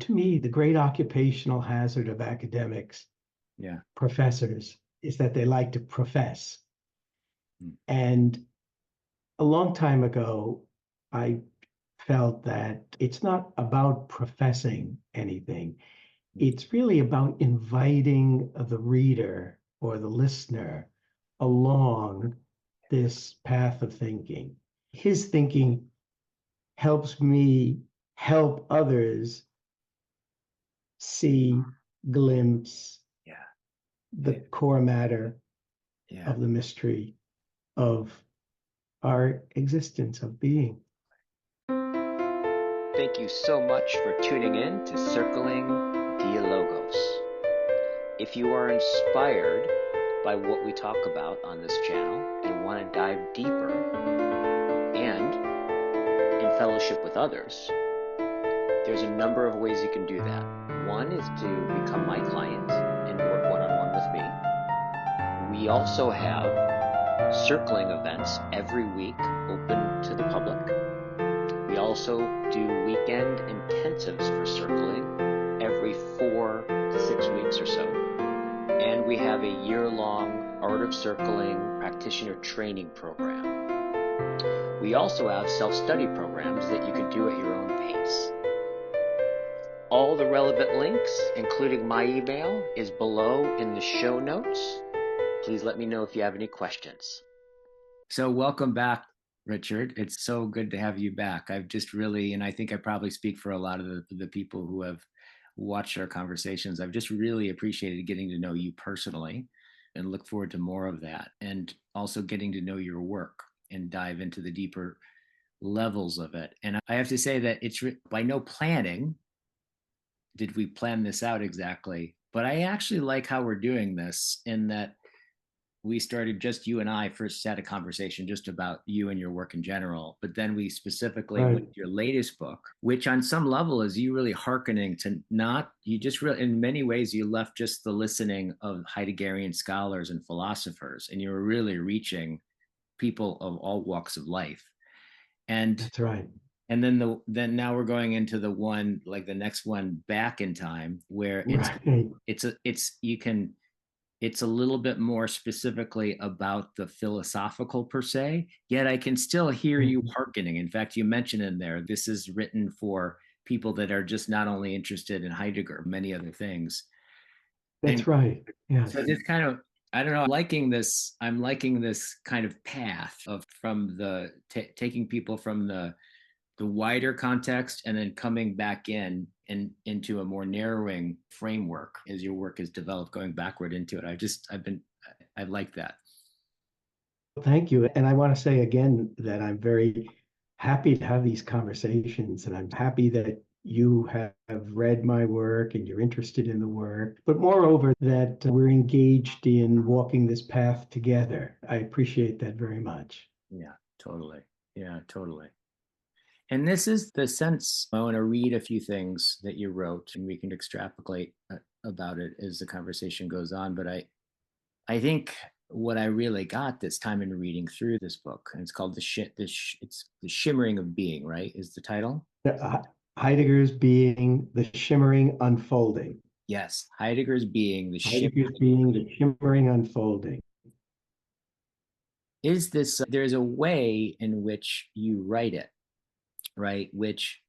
To me, the great occupational hazard of academics, Yeah. professors, is that they like to profess. Mm. And a long time ago, I felt that it's not about professing anything. It's really about inviting the reader or the listener along this path of thinking. His thinking helps me help others see, glimpse Yeah. the core matter Yeah. of the mystery of our existence, of being. Thank you so much for tuning in to Circling Dialogos. If you are inspired by what we talk about on this channel and want to dive deeper and in fellowship with others, there's a number of ways you can do that. One is to become my client and work one-on-one with me. We also have circling events every week open to the public. We also do weekend intensives for circling every 4 to 6 weeks or so. And we have a year-long Art of Circling practitioner training program. We also have self-study programs that you can do at your own pace. All the relevant links, including my email, is below in the show notes. Please let me know if you have any questions. So welcome back, Richard. It's so good to have you back. I've just really, and I think I probably speak for a lot of the people who have watched our conversations, I've just really appreciated getting to know you personally and look forward to more of that. And also getting to know your work and dive into the deeper levels of it. And I have to say that it's by no planning did we plan this out exactly, but I actually like how we're doing this in that we started, just you and I first had a conversation just about you and your work in general, but then we specifically went to your latest book, which on some level is you really hearkening to not, you just really, in many ways, you left just the listening of Heideggerian scholars and philosophers, and you were really reaching people of all walks of life. And that's right. And then now we're going into the one, like the next one back in time, where it's a little bit more specifically about the philosophical per se, yet I can still hear you hearkening. In fact, you mentioned in there, this is written for people that are just not only interested in Heidegger, many other things. That's right. Yes. So this kind of, I don't know, I'm liking this kind of path of from the taking people from the wider context and then coming back in and into a more narrowing framework as your work is developed, going backward into it. I like that. Thank you. And I want to say again that I'm very happy to have these conversations, and I'm happy that you have read my work and you're interested in the work, but moreover, that we're engaged in walking this path together. I appreciate that very much. Yeah, totally. Yeah, totally. And this is the sense. I want to read a few things that you wrote, and we can extrapolate about it as the conversation goes on. But I think what I really got this time in reading through this book, and it's called it's the Shimmering of Being, right? Is the title? Heidegger's Being, the Shimmering Unfolding. Yes, Heidegger's Being, the Shimmering Unfolding. Is this? There's a way in which you write it, right? Which,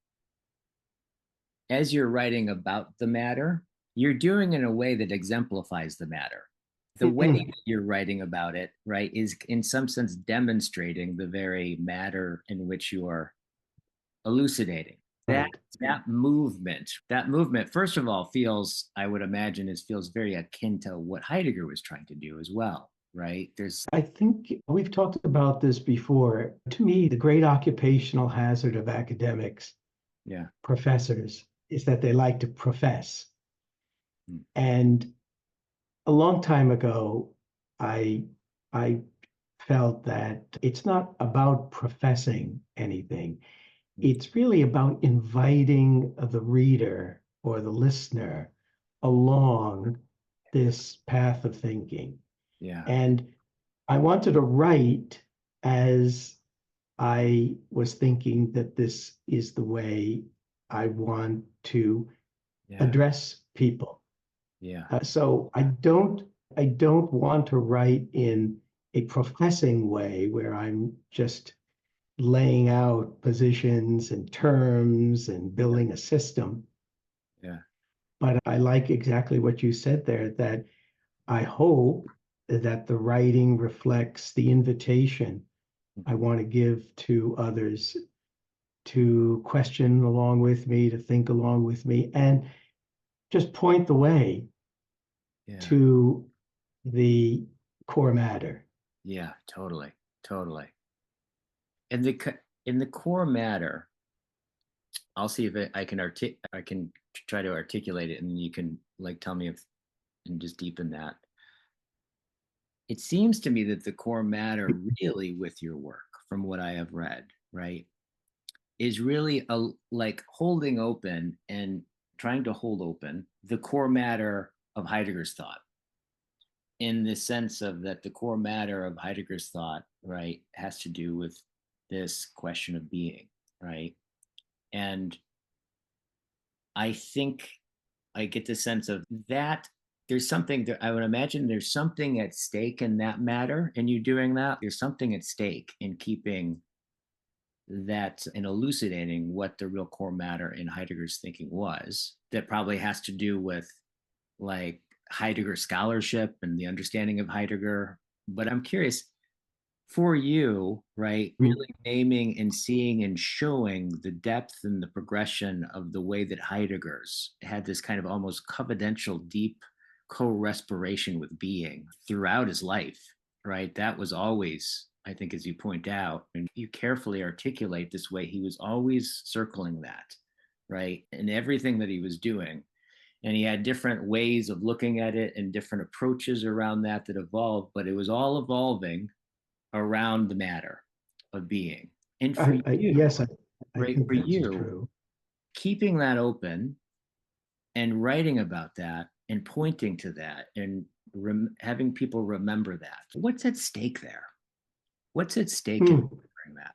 as you're writing about the matter, you're doing in a way that exemplifies the matter. The way that you're writing about it, right, is in some sense demonstrating the very matter in which you are elucidating. That movement, first of all, feels, I would imagine, feels very akin to what Heidegger was trying to do as well, right? I think we've talked about this before. To me, the great occupational hazard of academics, professors, is that they like to profess. And a long time ago, I felt that it's not about professing anything. It's really about inviting the reader or the listener along this path of thinking. Yeah. And I wanted to write as I was thinking that this is the way I want to address people. So I don't want to write in a professing way where I'm just laying out positions and terms and building a system. But I like exactly what you said there, that I hope that the writing reflects the invitation I want to give to others to question along with me, to think along with me, and just point the way to the core matter. Yeah, totally. And in the core matter, I'll see if I can try to articulate it, and then you can like tell me if and just deepen that. It seems to me that the core matter really with your work, from what I have read, right, is really like holding open and trying to hold open the core matter of Heidegger's thought, in the sense of that the core matter of Heidegger's thought, right, has to do with this question of being, right? And I think I get the sense of that there's something that I would imagine there's something at stake in that matter, and you doing that. There's something at stake in keeping that and elucidating what the real core matter in Heidegger's thinking was, that probably has to do with like Heidegger scholarship and the understanding of Heidegger. But I'm curious, for you, right, really naming and seeing and showing the depth and the progression of the way that Heidegger's had this kind of almost confidential, deep co-respiration with being throughout his life, right? That was always, I think, as you point out, and you carefully articulate this way, he was always circling that, right? In everything that he was doing. And he had different ways of looking at it and different approaches around that evolved, but it was all evolving around the matter of being. And for you, yes, I right, think for that's you, true. Keeping that open and writing about that and pointing to that and having people remember that. What's at stake there? What's at stake in remembering that?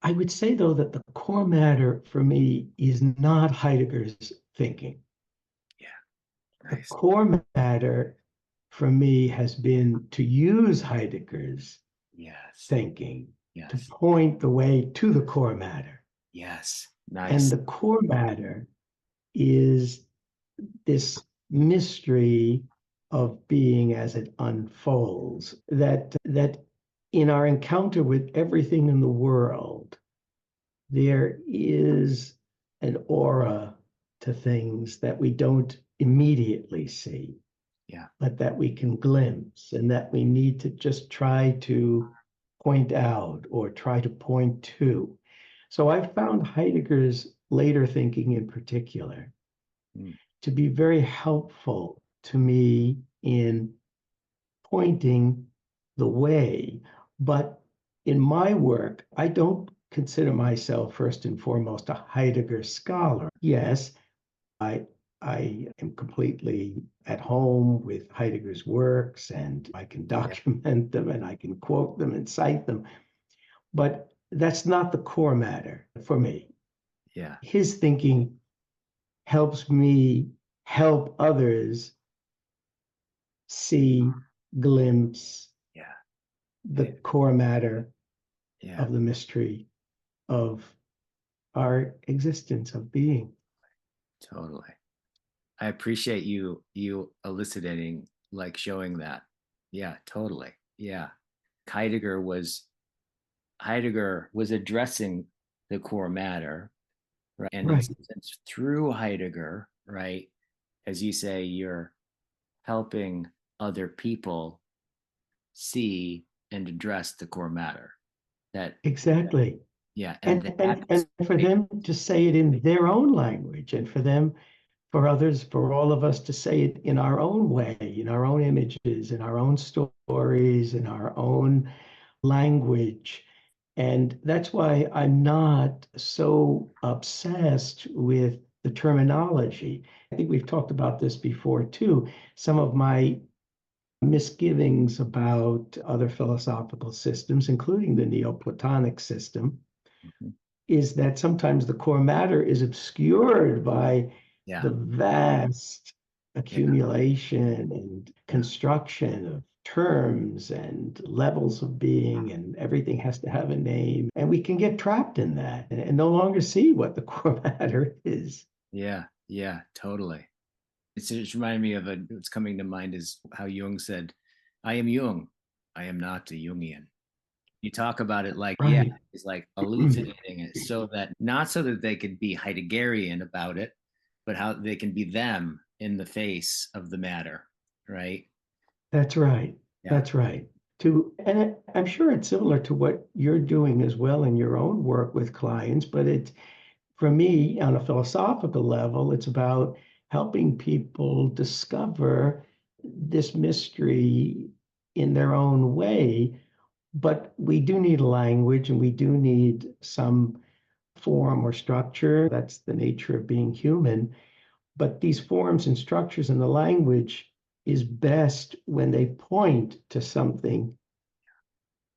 I would say, though, that the core matter for me is not Heidegger's thinking. Nice. The core matter for me has been to use Heidegger's thinking to point the way to the core matter. Yes, nice. And the core matter is this mystery of being as it unfolds, that in our encounter with everything in the world, there is an aura to things that we don't immediately see, but that we can glimpse, and that we need to just try to point out or try to point to. So I found Heidegger's later thinking in particular to be very helpful to me in pointing the way. But in my work, I don't consider myself first and foremost a Heidegger scholar. Yes, I am completely at home with Heidegger's works, and I can document them and I can quote them and cite them. But that's not the core matter for me. His thinking helps me help others see, glimpse the core matter of the mystery of our existence, of being. Totally. I appreciate you elucidating, like showing that. Yeah, totally. Yeah. Heidegger was addressing the core matter, right? And in sense, through Heidegger, right, as you say, you're helping other people see and address the core matter. Exactly. And for them to say it in their own language, and for others, for all of us to say it in our own way, in our own images, in our own stories, in our own language. And that's why I'm not so obsessed with the terminology. I think we've talked about this before too. Some of my misgivings about other philosophical systems, including the Neoplatonic system, is that sometimes the core matter is obscured by Yeah. the vast accumulation and construction of terms and levels of being, and everything has to have a name. And we can get trapped in that and no longer see what the core matter is. Yeah. Yeah. Totally. It's just reminding me of what's coming to mind is how Jung said, I am Jung. I am not a Jungian. You talk about it like, yeah, Right. it's like elucidating it so that not so that they could be Heideggerian about it, but how they can be them in the face of the matter, right? That's right. Yeah. That's right. And I'm sure it's similar to what you're doing as well in your own work with clients, but it's, for me, on a philosophical level, it's about helping people discover this mystery in their own way. But we do need a language and we do need some form or structure. That's the nature of being human. But these forms and structures in the language is best when they point to something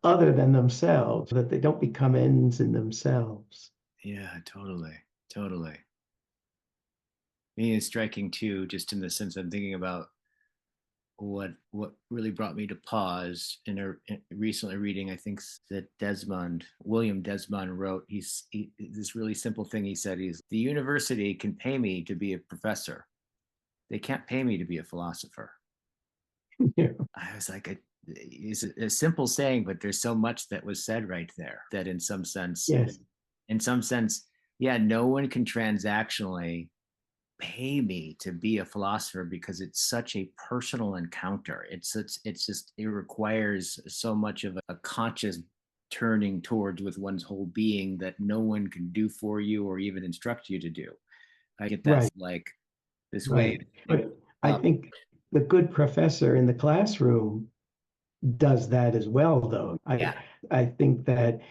other than themselves, that they don't become ends in themselves. Yeah, totally. Totally. Me is striking too, just in the sense I'm thinking about what really brought me to pause in a recently reading, I think that William Desmond wrote. This really simple thing he said, the university can pay me to be a professor. They can't pay me to be a philosopher. Yeah. I was like, it's a simple saying, but there's so much that was said right there that in some sense, Yes. Yeah, no one can transactionally pay me to be a philosopher because it's such a personal encounter. It requires so much of a conscious turning towards with one's whole being that no one can do for you or even instruct you to do. I get that's Right. like this way. Right. But I think the good professor in the classroom does that as well, though. Yeah. I think that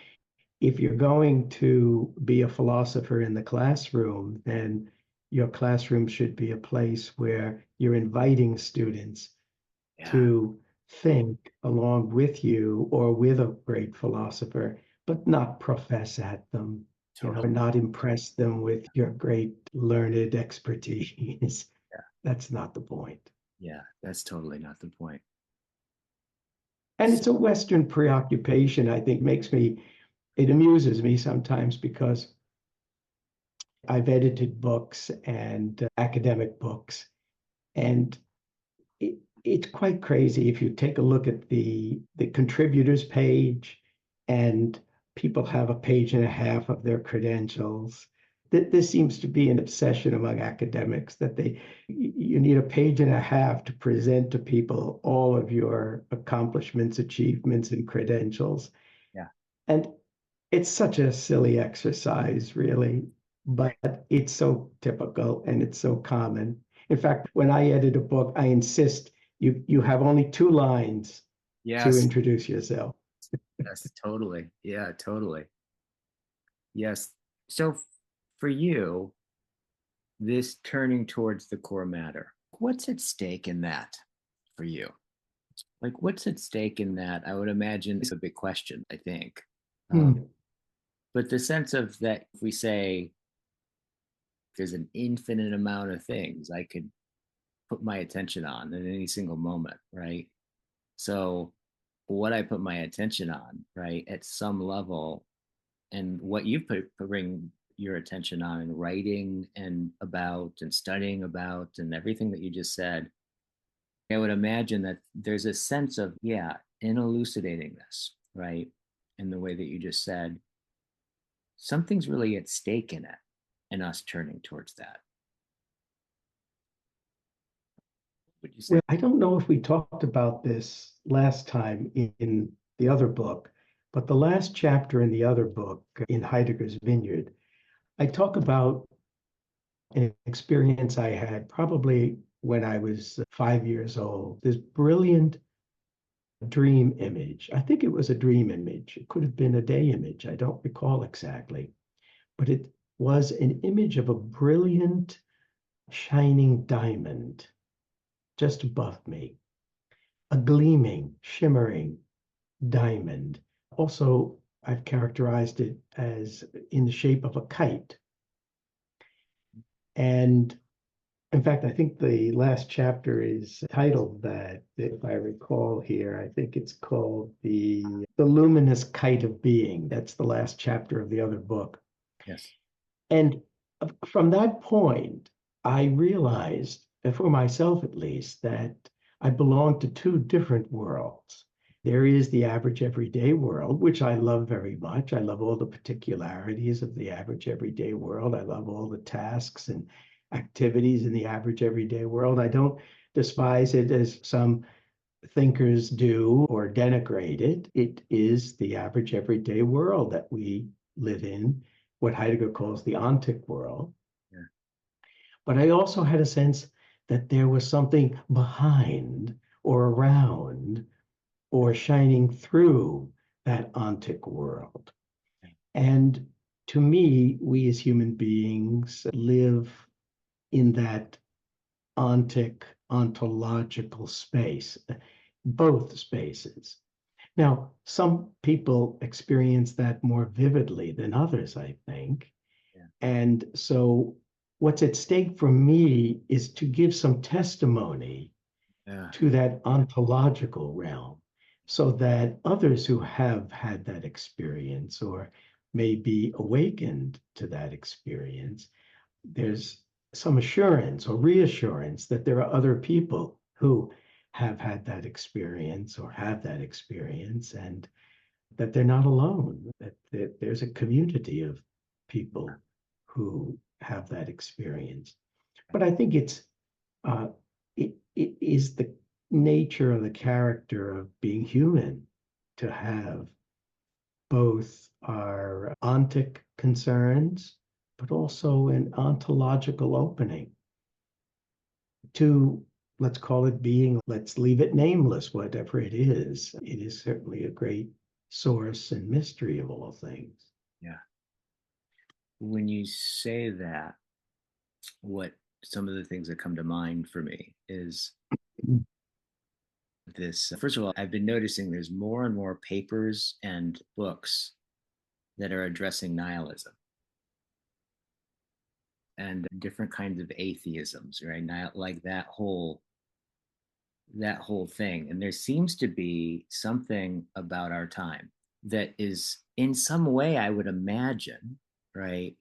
if you're going to be a philosopher in the classroom, then your classroom should be a place where you're inviting students to think along with you or with a great philosopher, but not profess at them, not impress them with your great learned expertise. Yeah. That's not the point. Yeah, that's totally not the point. And it's a Western preoccupation, I think, it amuses me sometimes because I've edited books and academic books, and it's quite crazy if you take a look at the contributors page, and people have a page and a half of their credentials. This seems to be an obsession among academics that you need a page and a half to present to people all of your accomplishments, achievements, and credentials. Yeah. And it's such a silly exercise, really, but it's so typical and it's so common. In fact, when I edit a book, I insist you have only 2 lines to introduce yourself. Yes, totally. Yeah, totally. Yes. So for you, this turning towards the core matter, what's at stake in that for you? Like, what's at stake in that? I would imagine it's a big question, I think. But the sense of that, if we say there's an infinite amount of things I could put my attention on in any single moment, right? So what I put my attention on, right, at some level, and what you bring your attention on in writing and about and studying about and everything that you just said, I would imagine that there's a sense of, in elucidating this, right, in the way that you just said, something's really at stake in it and us turning towards that. Would you say? Well, I don't know if we talked about this last time in the other book, but the last chapter in the other book, in Heidegger's Vineyard, I talk about an experience I had probably when I was 5 years old. This brilliant dream image. I think it was a dream image. It could have been a day image. I don't recall exactly, but it was an image of a brilliant, shining diamond just above me, a gleaming, shimmering diamond. Also, I've characterized it as in the shape of a kite. And In fact, I think the last chapter is titled that, if I recall here. I think it's called the Luminous Kite of Being. That's the last chapter of the other book. Yes. And from that point, I realized, for myself at least, that I belong to two different worlds. There is the average everyday world, which I love very much. I love all the particularities of the average everyday world. I love all the tasks and activities in the average everyday world. I don't despise it as some thinkers do or denigrate it. It is the average everyday world that we live in, what Heidegger calls the ontic world. Yeah. But I also had a sense that there was something behind or around or shining through that ontic world. And to me, we as human beings live in that ontic, ontological space, both spaces. Now, some people experience that more vividly than others, I think. Yeah. And so what's at stake for me is to give some testimony to that ontological realm, so that others who have had that experience or may be awakened to that experience, there's some assurance or reassurance that there are other people who have had that experience or have that experience, and that they're not alone, that there's a community of people who have that experience. But I think it is the nature of the character of being human to have both our ontic concerns, but also an ontological opening to, let's call it being, let's leave it nameless, whatever it is. It is certainly a great source and mystery of all things. Yeah. When you say that, what some of the things that come to mind for me is this. First of all, I've been noticing there's more and more papers and books that are addressing nihilism and different kinds of atheisms, right? Like that whole thing. And there seems to be something about our time that is in some way, I would imagine, right?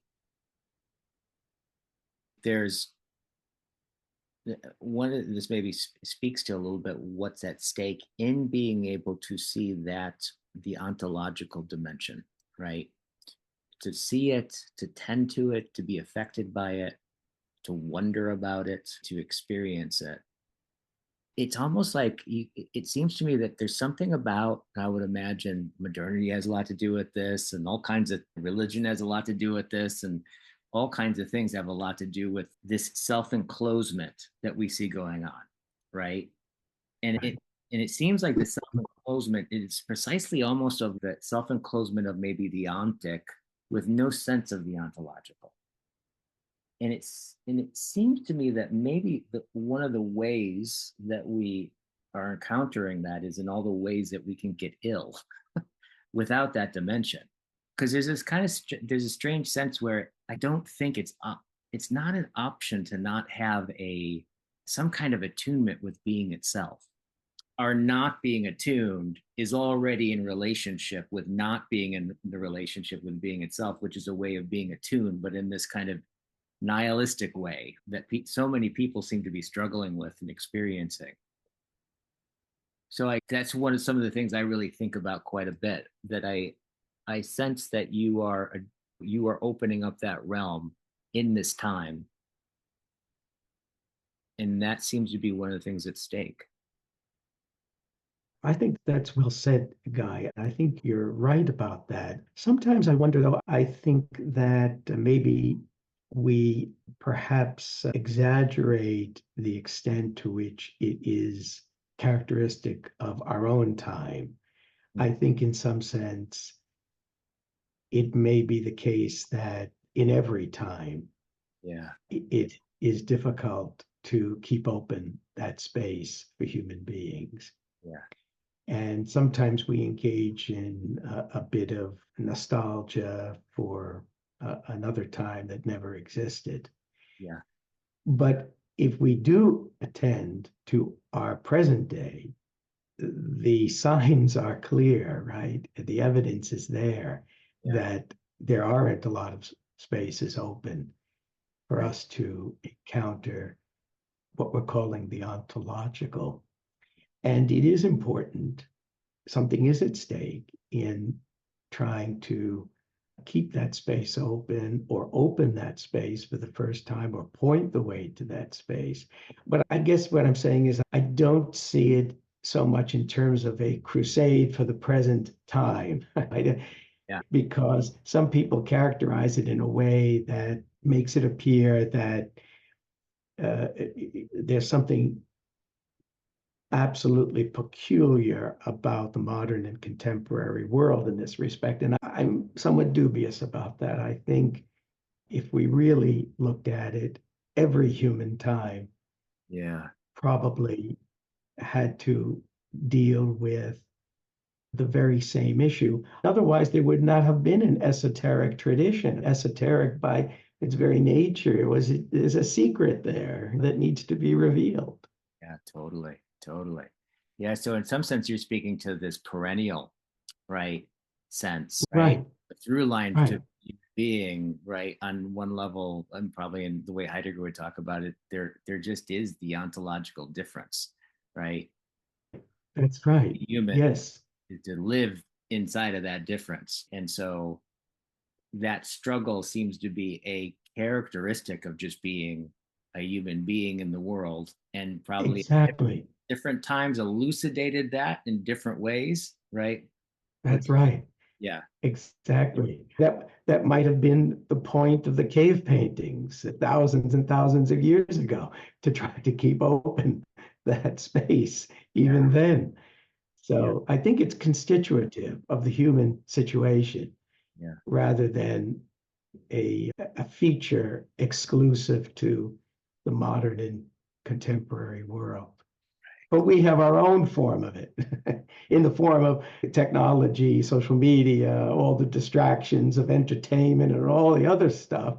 There's one of this maybe speaks to a little bit what's at stake in being able to see that the ontological dimension, right? To see it, to tend to it, to be affected by it, to wonder about it, to experience it. It's almost like it seems to me that there's something about, I would imagine modernity has a lot to do with this, and all kinds of religion has a lot to do with this, and all kinds of things have a lot to do with this self-enclosement that we see going on, right? And it seems like the self-enclosement is precisely almost of that self-enclosement of maybe the ontic with no sense of the ontological. And it seems to me that maybe one of the ways that we are encountering that is in all the ways that we can get ill without that dimension. Because there's this kind of there's a strange sense where I don't think it's not an option to not have some kind of attunement with being itself. Our not being attuned is already in relationship with not being in the relationship with being itself, which is a way of being attuned, but in this kind of nihilistic way that so many people seem to be struggling with and experiencing. So that's some of the things I really think about quite a bit, that I sense that you are opening up that realm in this time. And that seems to be one of the things at stake. I think that's well said, Guy. I think you're right about that. Sometimes I wonder, though, I think that maybe we perhaps exaggerate the extent to which it is characteristic of our own time. I think in some sense, it may be the case that in every time, it is difficult to keep open that space for human beings. Yeah. And sometimes we engage in a bit of nostalgia for another time that never existed. Yeah. But if we do attend to our present day, the signs are clear, right? The evidence is there that there aren't a lot of spaces open for us to encounter what we're calling the ontological. And it is important, something is at stake in trying to keep that space open or open that space for the first time or point the way to that space. But I guess what I'm saying is I don't see it so much in terms of a crusade for the present time, right? Because some people characterize it in a way that makes it appear that there's something absolutely peculiar about the modern and contemporary world in this respect. And I'm somewhat dubious about that. I think if we really looked at it, every human time probably had to deal with the very same issue. Otherwise, there would not have been an esoteric tradition. Esoteric by its very nature is a secret there that needs to be revealed. Yeah, totally. Totally. Yeah. So in some sense, you're speaking to this perennial, right, sense, right? The through line to being, right, on one level, and probably in the way Heidegger would talk about it, there just is the ontological difference, right? That's right. The human is to live inside of that difference. And so that struggle seems to be a characteristic of just being a human being in the world, and probably different times elucidated that in different ways, right? That's right. Yeah, exactly. That might have been the point of the cave paintings thousands and thousands of years ago, to try to keep open that space even then. So I think it's constitutive of the human situation rather than a feature exclusive to the modern and contemporary world. But we have our own form of it in the form of technology, social media, all the distractions of entertainment and all the other stuff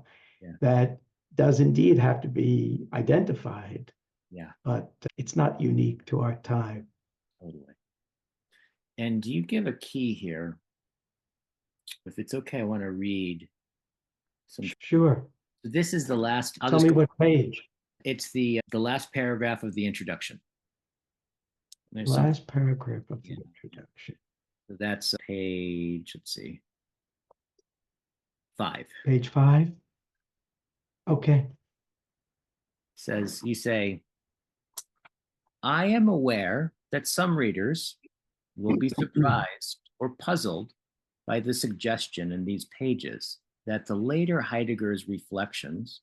that does indeed have to be identified. But it's not unique to our time. Totally. And you give a key here. If it's okay, I want to read some. Sure. So this is the last. Tell me what page. It's the last paragraph of the introduction. Last paragraph of the introduction. So that's page, let's see, 5. Page 5? Okay. Says, you say, I am aware that some readers will be surprised or puzzled by the suggestion in these pages that the later Heidegger's reflections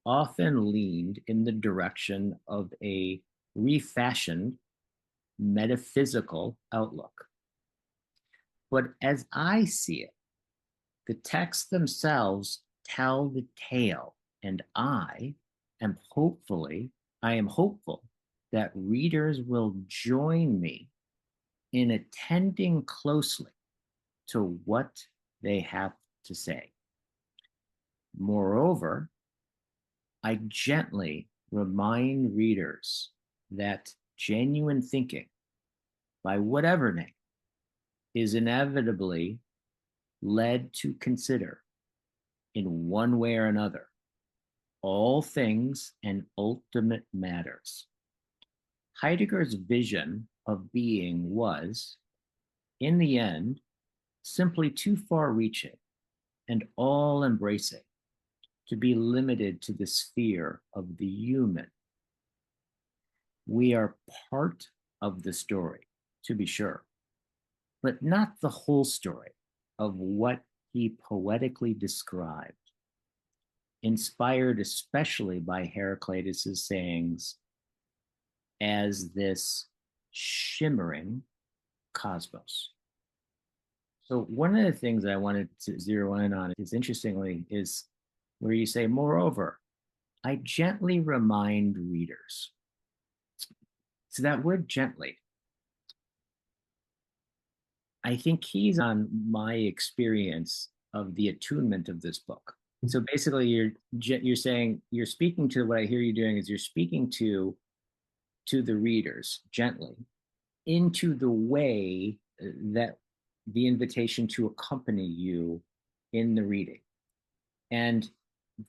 often leaned in the direction of a refashioned metaphysical outlook. But as I see it, the texts themselves tell the tale, and I am hopeful that readers will join me in attending closely to what they have to say. Moreover, I gently remind readers that genuine thinking, by whatever name, is inevitably led to consider, in one way or another, all things and ultimate matters. Heidegger's vision of being was, in the end, simply too far-reaching and all-embracing to be limited to the sphere of the human. We are part of the story, to be sure, but not the whole story of what he poetically described, inspired especially by Heraclitus's sayings as this shimmering cosmos. So one of the things I wanted to zero in on is, interestingly, is where you say, moreover, I gently remind readers. So that word gently, I think keys on my experience of the attunement of this book. So basically, you're saying, you're speaking to, what I hear you doing is you're speaking to the readers gently into the way that the invitation to accompany you in the reading. And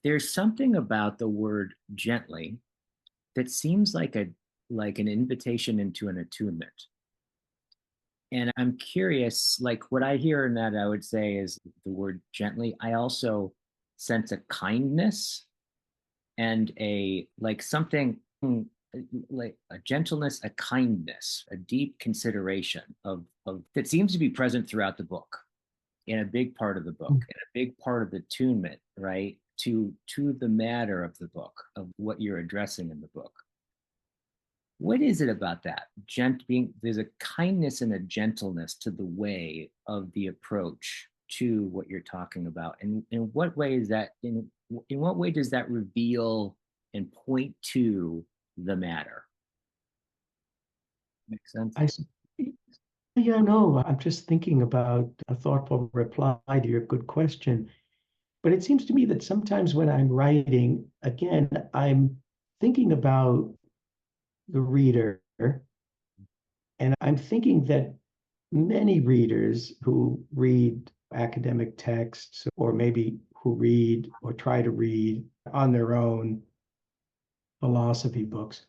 there's something about the word gently that seems like an invitation into an attunement. And I'm curious, like what I hear in that, I would say, is the word gently. I also sense a kindness and a like something like a gentleness, a kindness, a deep consideration of that seems to be present throughout the book, in a big part of the book, in a big part of the attunement, right, to the matter of the book, of what you're addressing in the book. What is it about that? There's a kindness and a gentleness to the way of the approach to what you're talking about. And in what way is that, in what way does that reveal and point to the matter? Makes sense? Yeah, no, I'm just thinking about a thoughtful reply to your good question. But it seems to me that sometimes when I'm writing, again, I'm thinking about the reader, and I'm thinking that many readers who read academic texts, or maybe who read or try to read on their own philosophy books,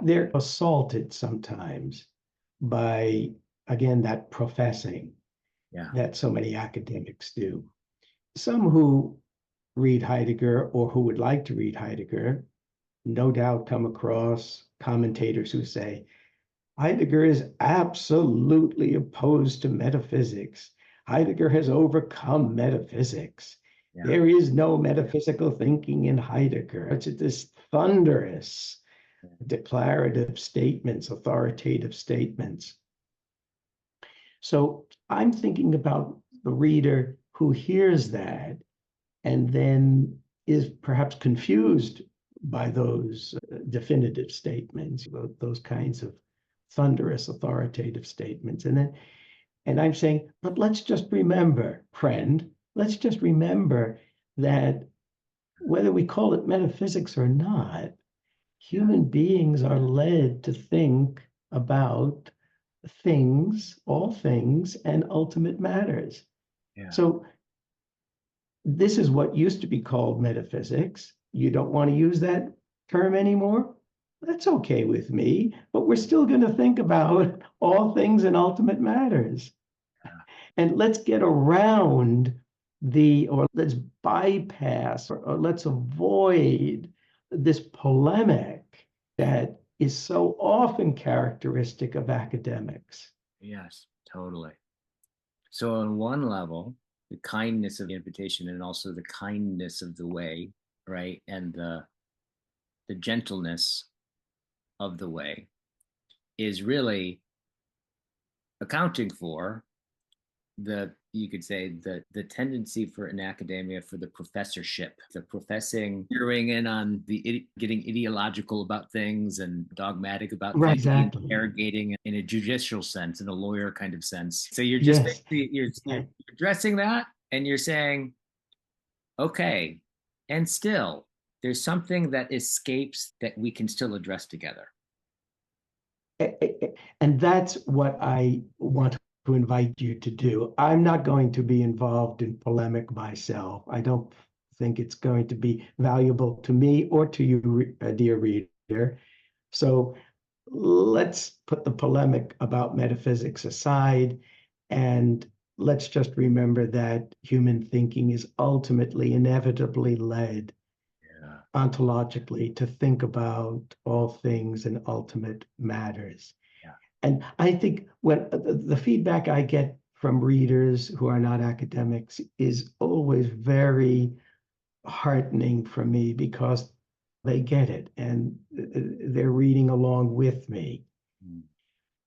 they're assaulted sometimes by, again, that professing that so many academics do. Some who read Heidegger, or who would like to read Heidegger, no doubt come across commentators who say, Heidegger is absolutely opposed to metaphysics. Heidegger has overcome metaphysics. Yeah. There is no metaphysical thinking in Heidegger. It's this thunderous declarative statements, authoritative statements. So I'm thinking about the reader who hears that and then is perhaps confused by those definitive statements, those kinds of thunderous authoritative statements. And I'm saying, but let's just remember, friend, let's just remember that whether we call it metaphysics or not, human beings are led to think about things, all things, and ultimate matters. Yeah. So this is what used to be called metaphysics. You don't want to use that term anymore? That's okay with me, but we're still going to think about all things and ultimate matters. Yeah. And let's get around or let's bypass, or let's avoid this polemic that is so often characteristic of academics. Yes, totally. So on one level, the kindness of the invitation, and also the kindness of the way, right? And the gentleness of the way is really accounting for you could say the tendency for an academia, for the professorship, the professing, zeroing in on getting ideological about things and dogmatic about things, exactly. Interrogating in a judicial sense, in a lawyer kind of sense. So you're just basically you're addressing that, and you're saying, okay, and still there's something that escapes that we can still address together. And that's what I want to invite you to do. I'm not going to be involved in polemic myself. I don't think it's going to be valuable to me or to you, dear reader. So let's put the polemic about metaphysics aside, and let's just remember that human thinking is ultimately, inevitably led ontologically to think about all things and ultimate matters. And I think when the feedback I get from readers who are not academics is always very heartening for me, because they get it and they're reading along with me.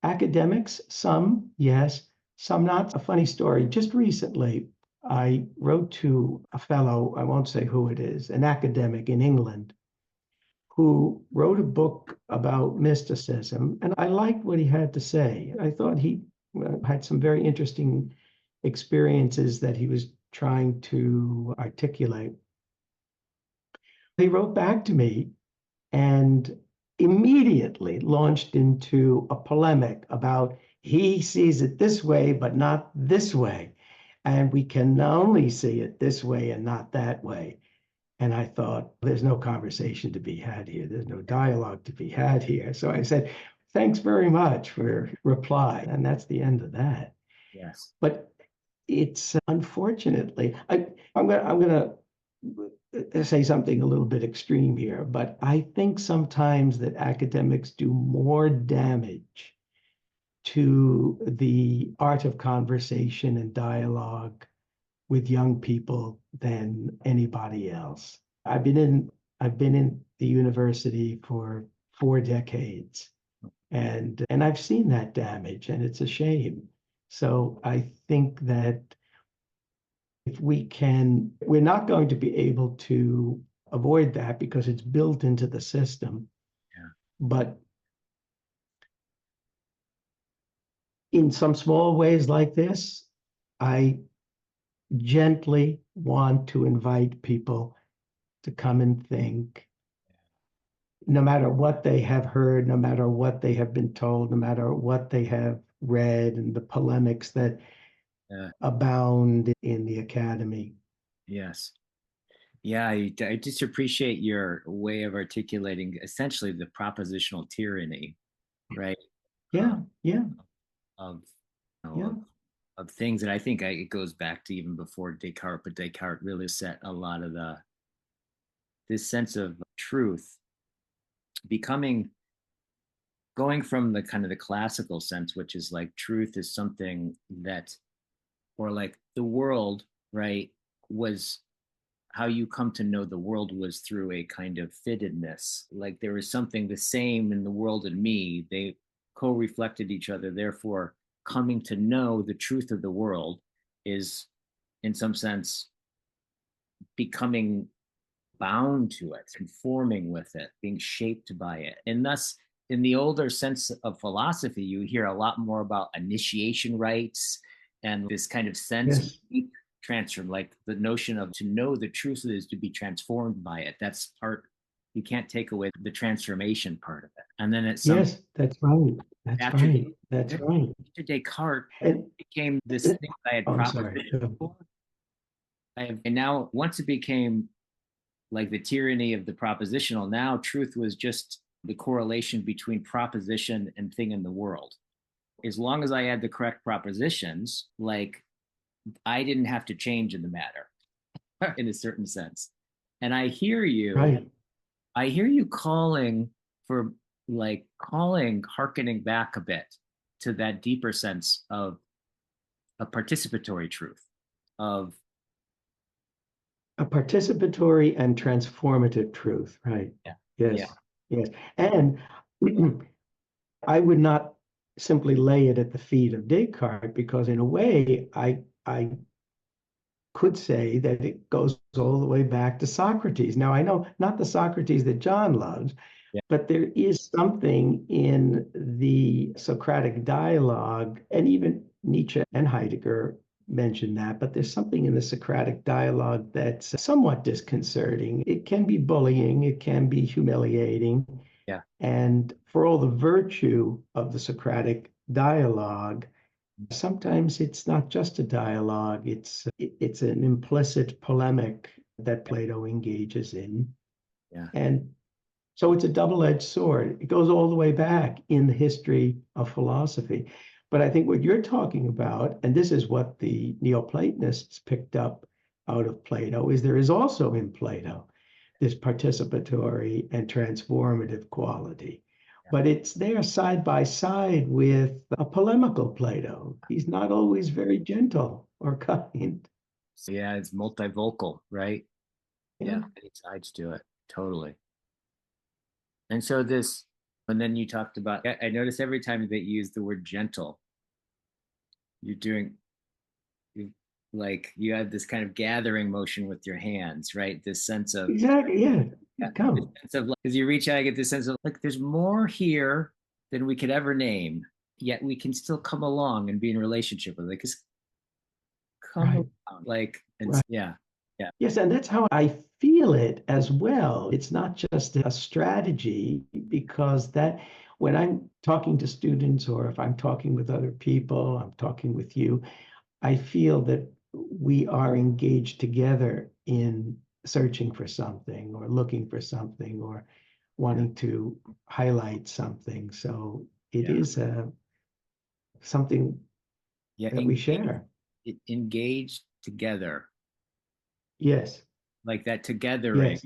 Academics, some, yes, some not. A funny story, just recently, I wrote to a fellow, I won't say who it is, an academic in England, who wrote a book about mysticism, and I liked what he had to say. I thought he had some very interesting experiences that he was trying to articulate. he wrote back to me and immediately launched into a polemic about he sees it this way, but not this way. And we can only see it this way and not that way. And I thought, there's no conversation to be had here. There's no dialogue to be had here. So I said, thanks very much for your reply. And that's the end of that. Yes. But it's unfortunately, I'm going to say something a little bit extreme here, but I think sometimes that academics do more damage to the art of conversation and dialogue with young people than anybody else. I've been in the university for 4 decades, and I've seen that damage, and it's a shame. So I think that if we're not going to be able to avoid that because it's built into the system. Yeah. But in some small ways like this, I gently want to invite people to come and think, no matter what they have heard, no matter what they have been told, no matter what they have read, and the polemics that abound in the academy. Yes. Yeah, I just appreciate your way of articulating essentially the propositional tyranny, right? Yeah, of things that I think it goes back to even before Descartes, but Descartes really set a lot of this sense of truth going from the kind of the classical sense, which is like truth is something that, or like the world, right, was how you come to know the world was through a kind of fittedness. Like there is something the same in the world and me. They co-reflected each other. Therefore, coming to know the truth of the world is, in some sense, becoming bound to it, conforming with it, being shaped by it. And thus, in the older sense of philosophy, you hear a lot more about initiation rites and this kind of sense transform, like the notion of to know the truth is to be transformed by it. That's part, you can't take away the transformation part of it. And then it's yes, that's right. That's right. After Descartes, it became this thing I had propositioned for. And now once it became like the tyranny of the propositional, now truth was just the correlation between proposition and thing in the world. As long as I had the correct propositions, like I didn't have to change in the matter in a certain sense. And I hear you, I hear you calling for hearkening back a bit to that deeper sense of a participatory truth, of a participatory and transformative truth, right? Yeah. Yes. And I would not simply lay it at the feet of Descartes, because in a way, I could say that it goes all the way back to Socrates. Now, I know not the Socrates that John loves, but there is something in the Socratic dialogue, and even Nietzsche and Heidegger mentioned that, but there's something in the Socratic dialogue that's somewhat disconcerting. It can be bullying, it can be humiliating. Yeah. And for all the virtue of the Socratic dialogue, sometimes it's not just a dialogue, it's an implicit polemic that Plato engages in. Yeah. And so it's a double-edged sword. It goes all the way back in the history of philosophy. But I think what you're talking about, and this is what the Neoplatonists picked up out of Plato, is there is also in Plato this participatory and transformative quality. But it's there side by side with a polemical Plato. He's not always very gentle or kind. So yeah, it's multivocal, right? Yeah, many sides to it, totally. And so and then you talked about, I notice every time that you use the word gentle, you have this kind of gathering motion with your hands, right? This sense of exactly, come. This sense of, like, as you reach out, I get this sense of like there's more here than we could ever name, yet we can still come along and be in relationship with it. Because come along, like, and yeah. Yeah. Yes, and that's how I feel it as well. It's not just a strategy, because that when I'm talking to students or if I'm talking with other people, I'm talking with you, I feel that we are engaged together in searching for something or looking for something or wanting to highlight something. So it Yeah. is something Yeah. that we share. Engage together, Yes, like that togethering. yes,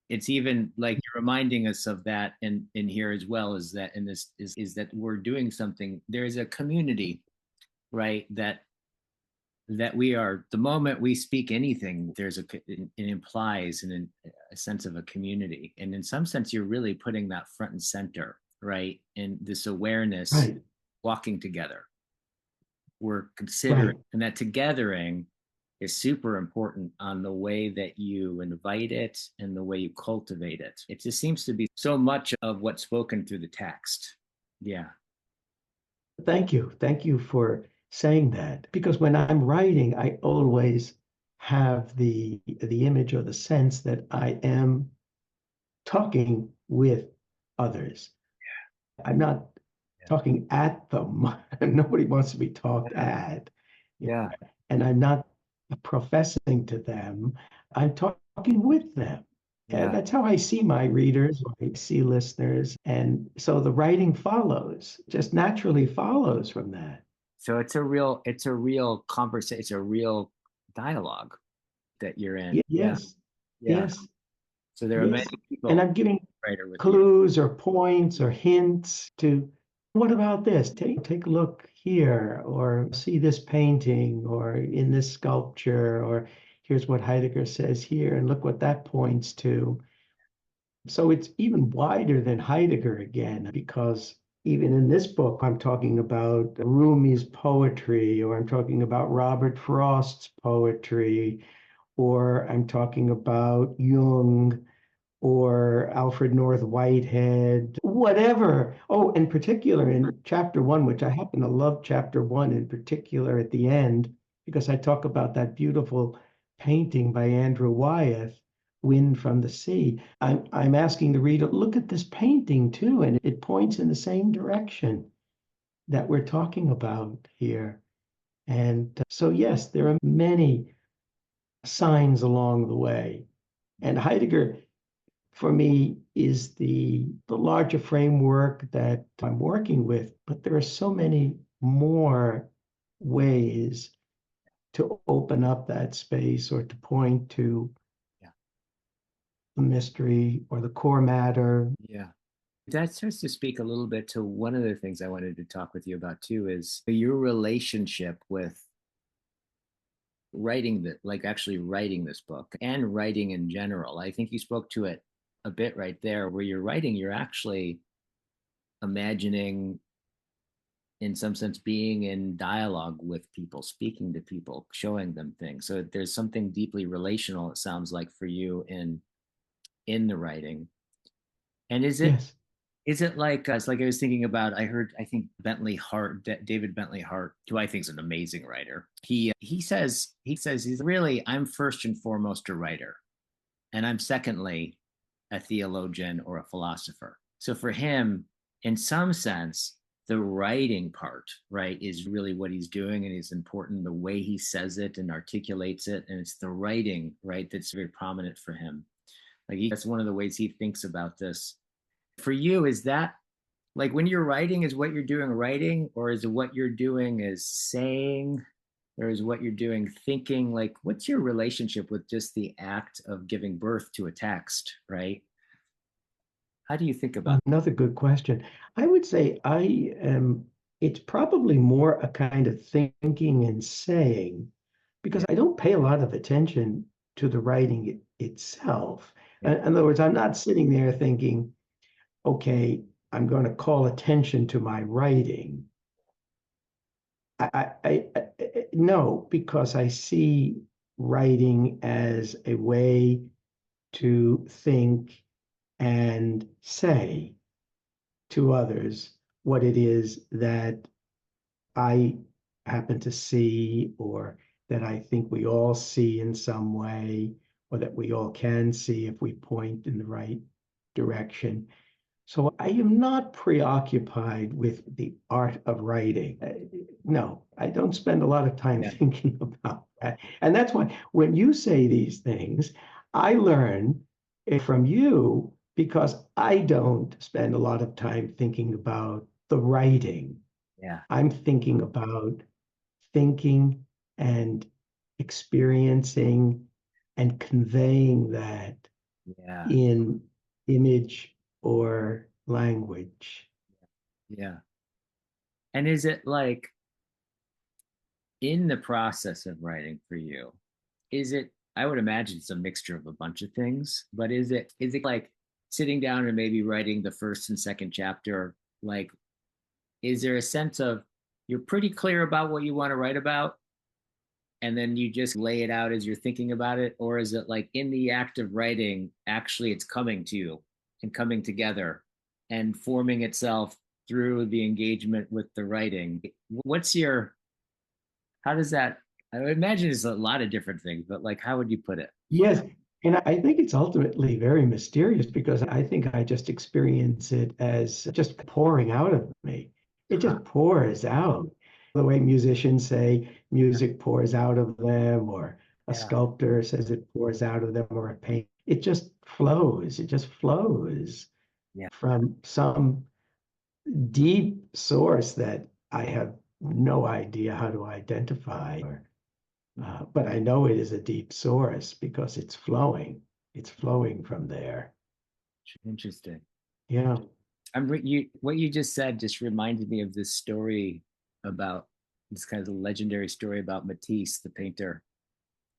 It's even like you're reminding us of that in here as well, is that in this is that we're doing something. There is a community, right? That we are, the moment we speak anything, it implies a sense of a community. And in some sense, you're really putting that front and center, right? And this awareness right, walking together. We're considering, right. and that togethering is super important on the way that you invite it and the way you cultivate it. It just seems to be so much of what's spoken through the text. Yeah. Thank you. Thank you for saying that. Because when I'm writing, I always have the image or the sense that I am talking with others. I'm not Yeah. talking at them. Nobody wants to be talked at. Yeah. And I'm not professing to them. I'm talking with them. And Yeah. that's how I see my readers, or I see listeners. And so the writing follows, just naturally follows from that. So it's a real conversation, it's a real dialogue that you're in. Yeah. Yes, Yeah. yes, So there are many yes. And people I'm giving writer with you. clues or points or hints to what about this? Take a look here, or see this painting, or in this sculpture, or here's what Heidegger says here, and look what that points to. So it's even wider than Heidegger again, because even in this book, I'm talking about Rumi's poetry, or I'm talking about Robert Frost's poetry, or I'm talking about Jung or Alfred North Whitehead, whatever. Oh, in particular, in chapter one, which I happen to love chapter one in particular at the end, because I talk about that beautiful painting by Andrew Wyeth, Wind from the Sea. I'm asking the reader, look at this painting too, and it points in the same direction that we're talking about here. And so, yes, there are many signs along the way. And Heidegger, for me, is the larger framework that I'm working with, but there are so many more ways to open up that space or to point to Yeah. the mystery or the core matter. Yeah. That starts to speak a little bit to one of the things I wanted to talk with you about too, is your relationship with writing that, like actually writing this book and writing in general. I think you spoke to it a bit right there, where you're writing, you're actually imagining, in some sense, being in dialogue with people, speaking to people, showing them things. So there's something deeply relational, it sounds like, for you in the writing. And Yes. is it like, it's like I was thinking about, I think Bentley Hart, David Bentley Hart, who I think is an amazing writer. He says he's really, I'm first and foremost a writer, and I'm secondly a theologian or a philosopher. So for him, in some sense, the writing part, right, is really what he's doing, and it's important the way he says it and articulates it, and it's the writing, right, that's very prominent for him. Like that's one of the ways he thinks about this. For you, is that like when you're writing, is what you're doing writing, or is what you're doing is saying, or is what you're doing thinking? Like, what's your relationship with just the act of giving birth to a text, right? How do you think about Another good question. I would say it's probably more a kind of thinking and saying, because that? I don't pay a lot of attention to the writing itself. Yeah, In other words, I'm not sitting there thinking, okay, I'm going to call attention to my writing. No, because I see writing as a way to think and say to others what it is that I happen to see or that I think we all see in some way, or that we all can see if we point in the right direction. So I am not preoccupied with the art of writing. No, I don't spend a lot of time thinking about that. And that's why when you say these things, I learn it from you because I don't spend a lot of time thinking about the writing. Yeah. I'm thinking about thinking and experiencing and conveying that in image or language. Yeah. And is it like in the process of writing for you, is it, I would imagine it's a mixture of a bunch of things, but is it like sitting down and maybe writing the first and second chapter? Like, is there a sense of you're pretty clear about what you want to write about, and then you just lay it out as you're thinking about it? Or is it like in the act of writing, actually it's coming to you and coming together and forming itself through the engagement with the writing? How does that, I would imagine it's a lot of different things, but like, how would you put it? Yes. And I think it's ultimately very mysterious because I think I just experience it as just pouring out of me. It just pours out. The way musicians say music pours out of them, or a sculptor says it pours out of them, or a paint. It just flows. It just flows from some deep source that I have no idea how to identify. But I know it is a deep source because it's flowing. It's flowing from there. Interesting. Yeah. What you just said just reminded me of this story about this kind of legendary story about Matisse, the painter.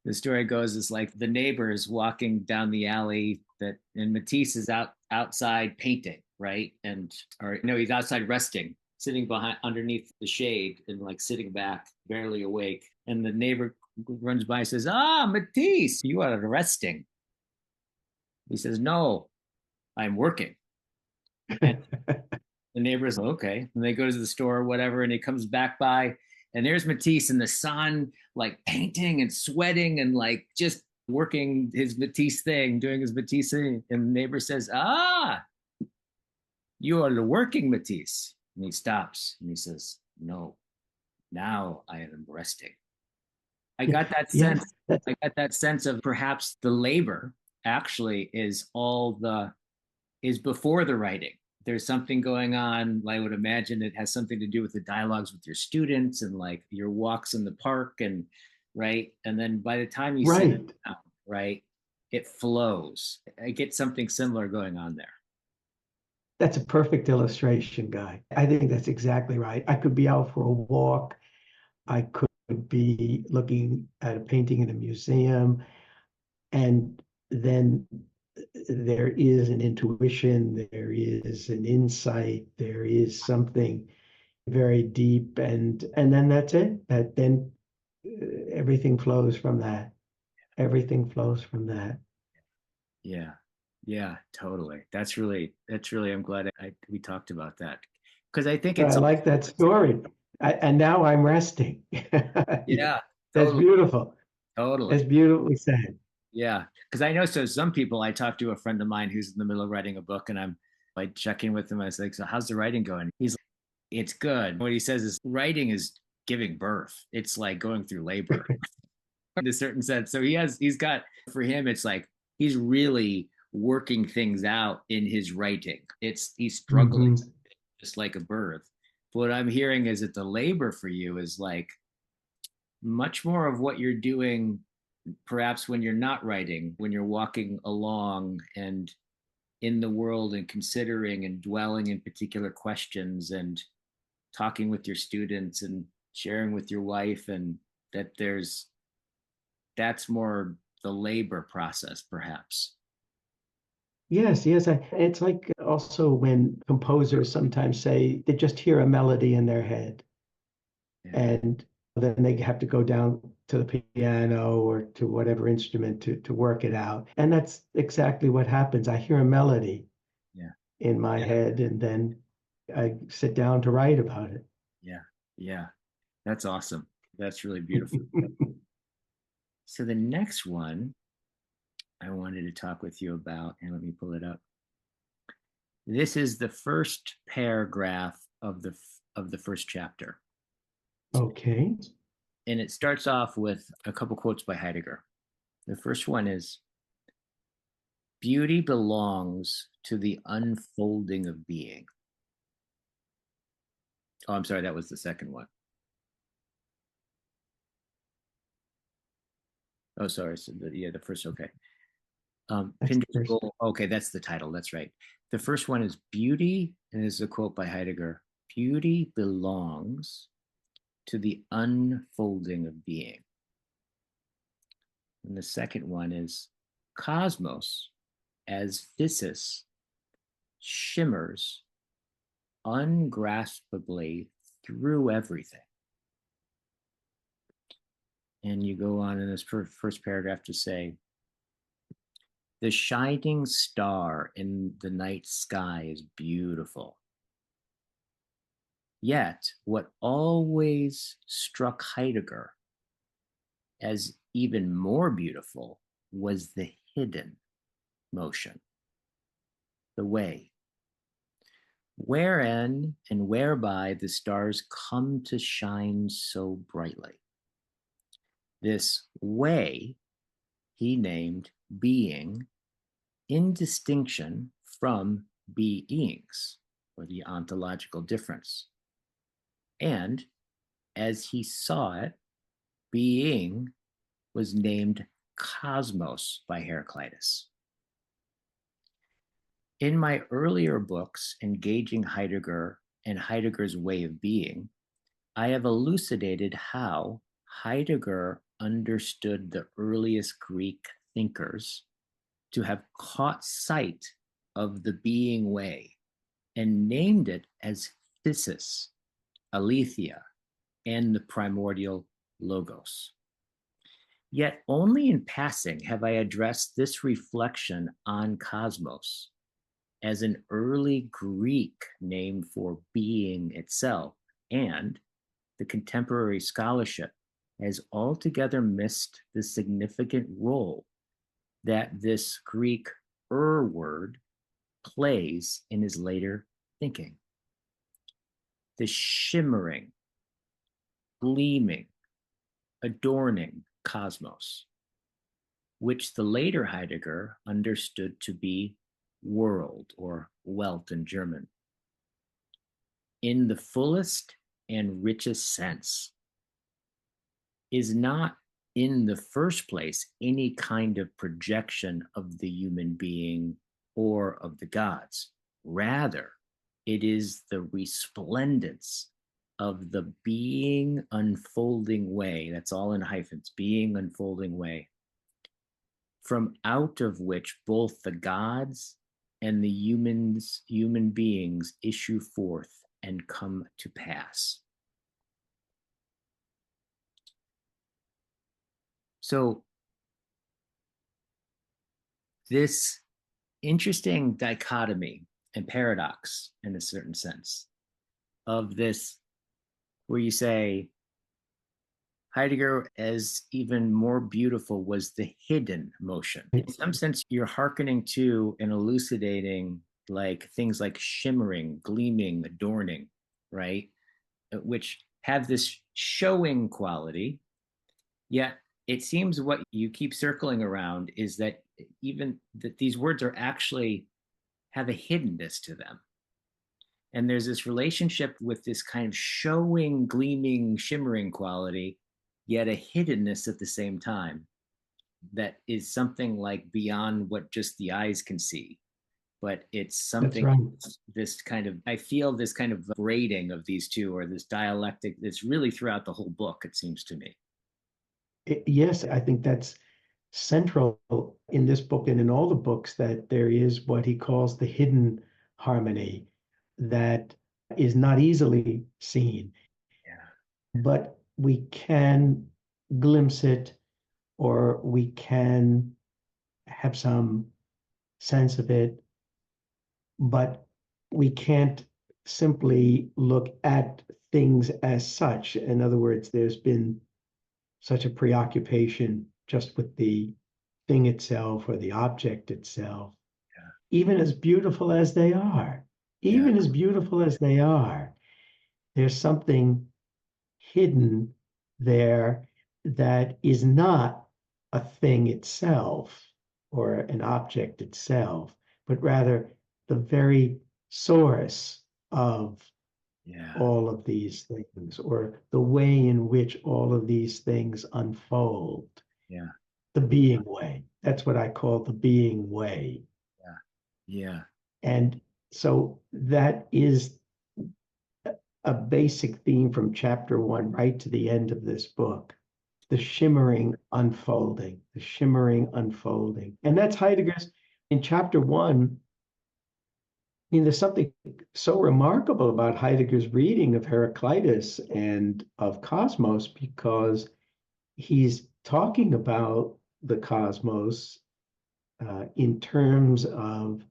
The story goes is like the neighbors walking down the alley and Matisse is outside painting, right? He's outside resting, sitting underneath the shade and like sitting back, barely awake. And the neighbor runs by and says, Matisse, you are resting. He says, no, I'm working. And the neighbor's okay. And they go to the store or whatever, and he comes back by, and there's Matisse in the sun, like painting and sweating and like just working his Matisse thing, doing his Matisse thing. And the neighbor says, you are working, Matisse. And he stops and he says, no, now I am resting. I got that sense. I got that sense of perhaps the labor actually is before the writing. There's something going on. I would imagine it has something to do with the dialogues with your students and like your walks in the park and right. And then by the time you sit it down, right, it flows. I get something similar going on there. That's a perfect illustration, Guy. I think that's exactly right. I could be out for a walk. I could be looking at a painting in a museum, and then there is an intuition, there is an insight, there is something very deep, and then that's it. That then everything flows from that. Everything flows from that. Yeah, totally. That's really. I'm glad we talked about that because I think I like that story. And now I'm resting. Yeah, that's totally. Beautiful. Totally, that's beautifully said. Yeah, because I know some people. I talked to a friend of mine who's in the middle of writing a book, and I'm like checking with him. I was like, "So how's the writing going?" He's like, "It's good." What he says is, "Writing is giving birth. It's like going through labor, in a certain sense." So he's got for him, it's like he's really working things out in his writing. He's struggling just like a birth. But what I'm hearing is that the labor for you is like much more of what you're doing perhaps when you're not writing, when you're walking along and in the world and considering and dwelling in particular questions and talking with your students and sharing with your wife, and that's more the labor process perhaps. Yes. It's like also when composers sometimes say they just hear a melody in their head, and then they have to go down to the piano or to whatever instrument to work it out. And that's exactly what happens. I hear a melody in my head, and then I sit down to write about it. Yeah. That's awesome. That's really beautiful. So the next one I wanted to talk with you about, and let me pull it up. This is the first paragraph of the first chapter. Okay. And it starts off with a couple quotes by Heidegger. The first one is, "Beauty belongs to the unfolding of being." Oh, I'm sorry, that was the second one. Oh, sorry. So the first, okay. Okay, that's the title. That's right. The first one is beauty, and this is a quote by Heidegger. Beauty belongs to the unfolding of being. And the second one is cosmos as physis shimmers ungraspably through everything. And you go on in this first paragraph to say, the shining star in the night sky is beautiful. Yet, what always struck Heidegger as even more beautiful was the hidden motion, the way, wherein and whereby the stars come to shine so brightly. This way he named being, in distinction from beings, or the ontological difference. And as he saw it, being was named cosmos by Heraclitus. In my earlier books, Engaging Heidegger and Heidegger's Way of Being, I have elucidated how Heidegger understood the earliest Greek thinkers to have caught sight of the being way and named it as physis, aletheia, and the primordial logos. Yet only in passing have I addressed this reflection on cosmos as an early Greek name for being itself, and the contemporary scholarship has altogether missed the significant role that this Greek word plays in his later thinking. The shimmering, gleaming, adorning cosmos, which the later Heidegger understood to be world, or Welt in German, in the fullest and richest sense, is not in the first place any kind of projection of the human being or of the gods. Rather, it is the resplendence of the being unfolding way, that's all in hyphens, being unfolding way, from out of which both the gods and the human beings issue forth and come to pass. So this interesting dichotomy and paradox, in a certain sense, of this, where you say Heidegger as even more beautiful was the hidden motion. In some sense, you're hearkening to and elucidating like things like shimmering, gleaming, adorning, right? Which have this showing quality, yet it seems what you keep circling around is that even that these words are actually have a hiddenness to them. And there's this relationship with this kind of showing, gleaming, shimmering quality, yet a hiddenness at the same time that is something like beyond what just the eyes can see. But it's something, right. This kind of, I feel this kind of braiding of these two, or this dialectic that's really throughout the whole book, it seems to me. Yes, I think that's central in this book and in all the books, that there is what he calls the hidden harmony that is not easily seen. Yeah. But we can glimpse it, or we can have some sense of it, but we can't simply look at things as such. In other words, there's been such a preoccupation just with the thing itself or the object itself, Yeah. even as beautiful as they are, even as beautiful as they are, there's something hidden there that is not a thing itself or an object itself, but rather the very source of all of these things, or the way in which all of these things unfold. Yeah. The being way. That's what I call the being way. Yeah. And so that is a basic theme from chapter 1 right to the end of this book. The shimmering unfolding, the shimmering unfolding. And that's Heidegger's in chapter 1. I mean, there's something so remarkable about Heidegger's reading of Heraclitus and of Cosmos, because he's talking about the cosmos in terms of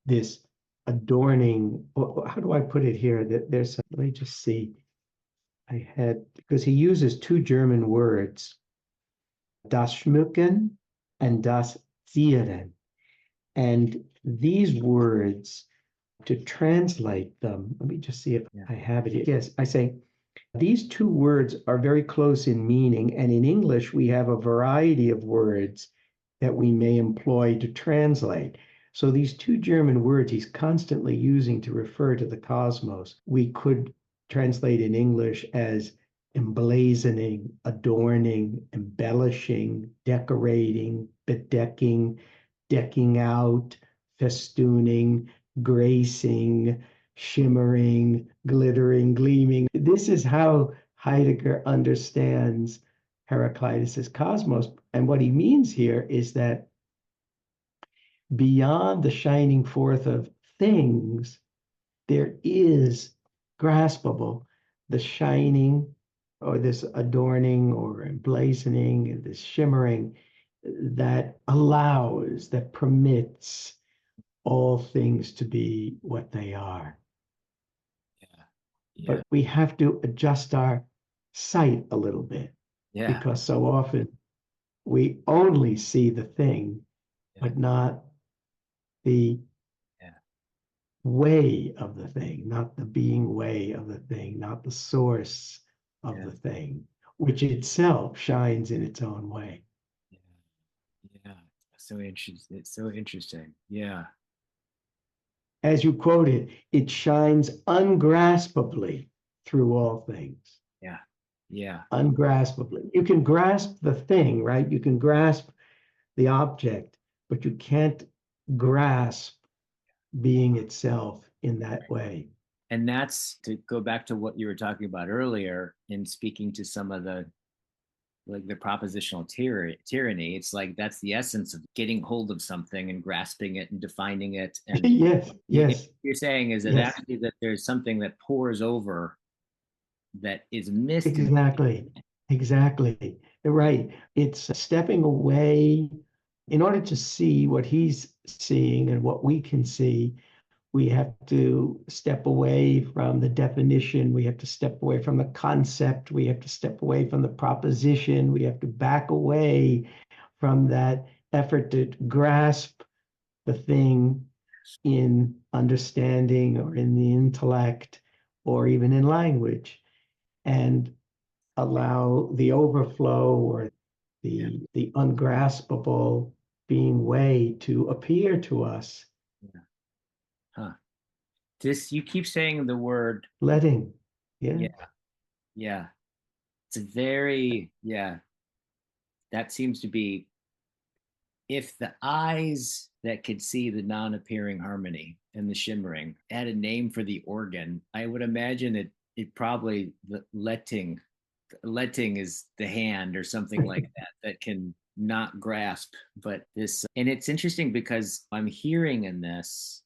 this adorning. How do I put it here? There's, let me just see. I had, because he uses two German words, das Schmücken and das Zieren. And these words, to translate them, let me just see if I have it. Yes, I say these two words are very close in meaning, and in English we have a variety of words that we may employ to translate. So these two German words he's constantly using to refer to the cosmos, we could translate in English as emblazoning, adorning, embellishing, decorating, bedecking, decking out, festooning, gracing, shimmering, glittering, gleaming. This is how Heidegger understands Heraclitus's cosmos. And what he means here is that beyond the shining forth of things, there is graspable the shining, or this adorning or emblazoning and this shimmering that allows, that permits all things to be what they are. But we have to adjust our sight a little bit, because so often we only see the thing, but not the way of the thing, not the being way of the thing, not the source of the thing, which itself shines in its own way. Yeah. So interesting. It's so interesting. Yeah. As you quoted, it shines ungraspably through all things. Yeah. Yeah. Ungraspably. You can grasp the thing, right? You can grasp the object, but you can't grasp being itself in that way. And that's to go back to what you were talking about earlier in speaking to some of the, like the propositional tyranny. It's like that's the essence of getting hold of something and grasping it and defining it. And yes. What you're saying is that actually that there's something that pours over that is missed. Exactly. Right. It's stepping away. In order to see what he's seeing and what we can see, we have to step away from the definition. We have to step away from the concept. We have to step away from the proposition. We have to back away from that effort to grasp the thing in understanding or in the intellect or even in language, and allow the overflow or the ungraspable being way to appear to us. Just, you keep saying the word letting. Yeah. It's a very, that seems to be, if the eyes that could see the non-appearing harmony and the shimmering had a name for the organ, I would imagine it probably, the letting is the hand or something like that can not grasp. But this, and it's interesting because I'm hearing in this,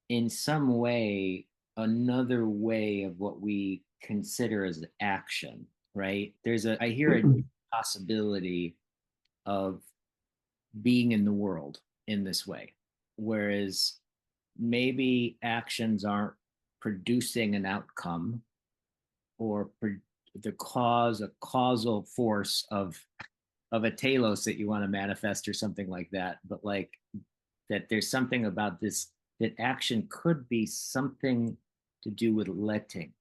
in some way, another way of what we consider as action, right? I hear a possibility of being in the world in this way, whereas maybe actions aren't producing an outcome or a causal force of of a telos that you want to manifest or something like that, but like that there's something about this, that action could be something to do with letting,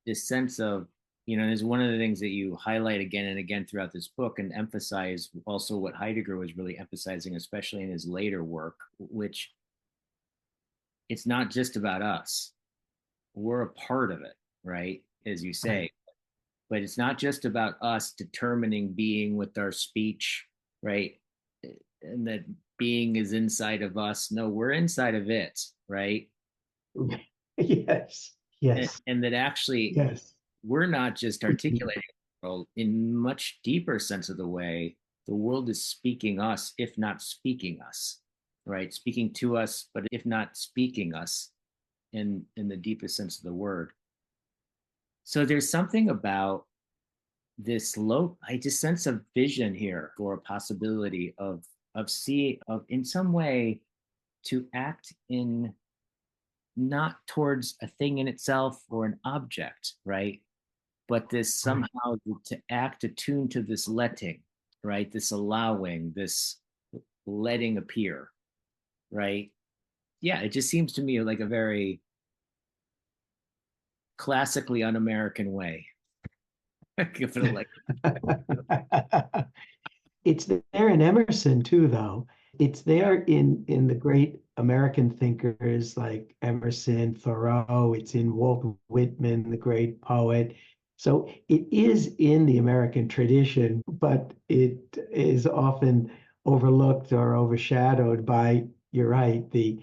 this sense of, there's one of the things that you highlight again and again throughout this book and emphasize also what Heidegger was really emphasizing, especially in his later work, which it's not just about us. We're a part of it, right? As you say, but it's not just about us determining being with our speech, right? And that being is inside of us. No, we're inside of it, right? Yes. And that actually, yes, we're not just articulating the world in much deeper sense of the way. The world is speaking us, if not speaking us, right? Speaking to us, but if not speaking us in the deepest sense of the word. So there's something about this I just sense a vision here, or a possibility of in some way to act in, not towards a thing in itself or an object, right? But this somehow to act attuned to this letting, right? This allowing, this letting appear, right? Yeah, it just seems to me like a very classically un-American way. Give it like it's there in Emerson too, though. It's there in the great American thinkers like Emerson, Thoreau. It's in Walt Whitman, the great poet. So it is in the American tradition, but it is often overlooked or overshadowed by, you're right, the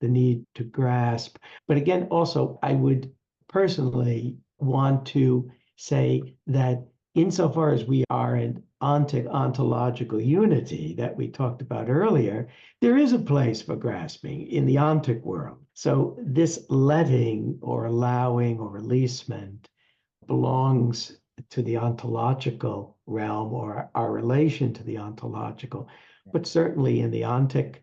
need to grasp. But again, also, I would personally want to say that insofar as we are an ontological unity that we talked about earlier, there is a place for grasping in the ontic world. So this letting or allowing or releasement belongs to the ontological realm, or our relation to the ontological, but certainly in the ontic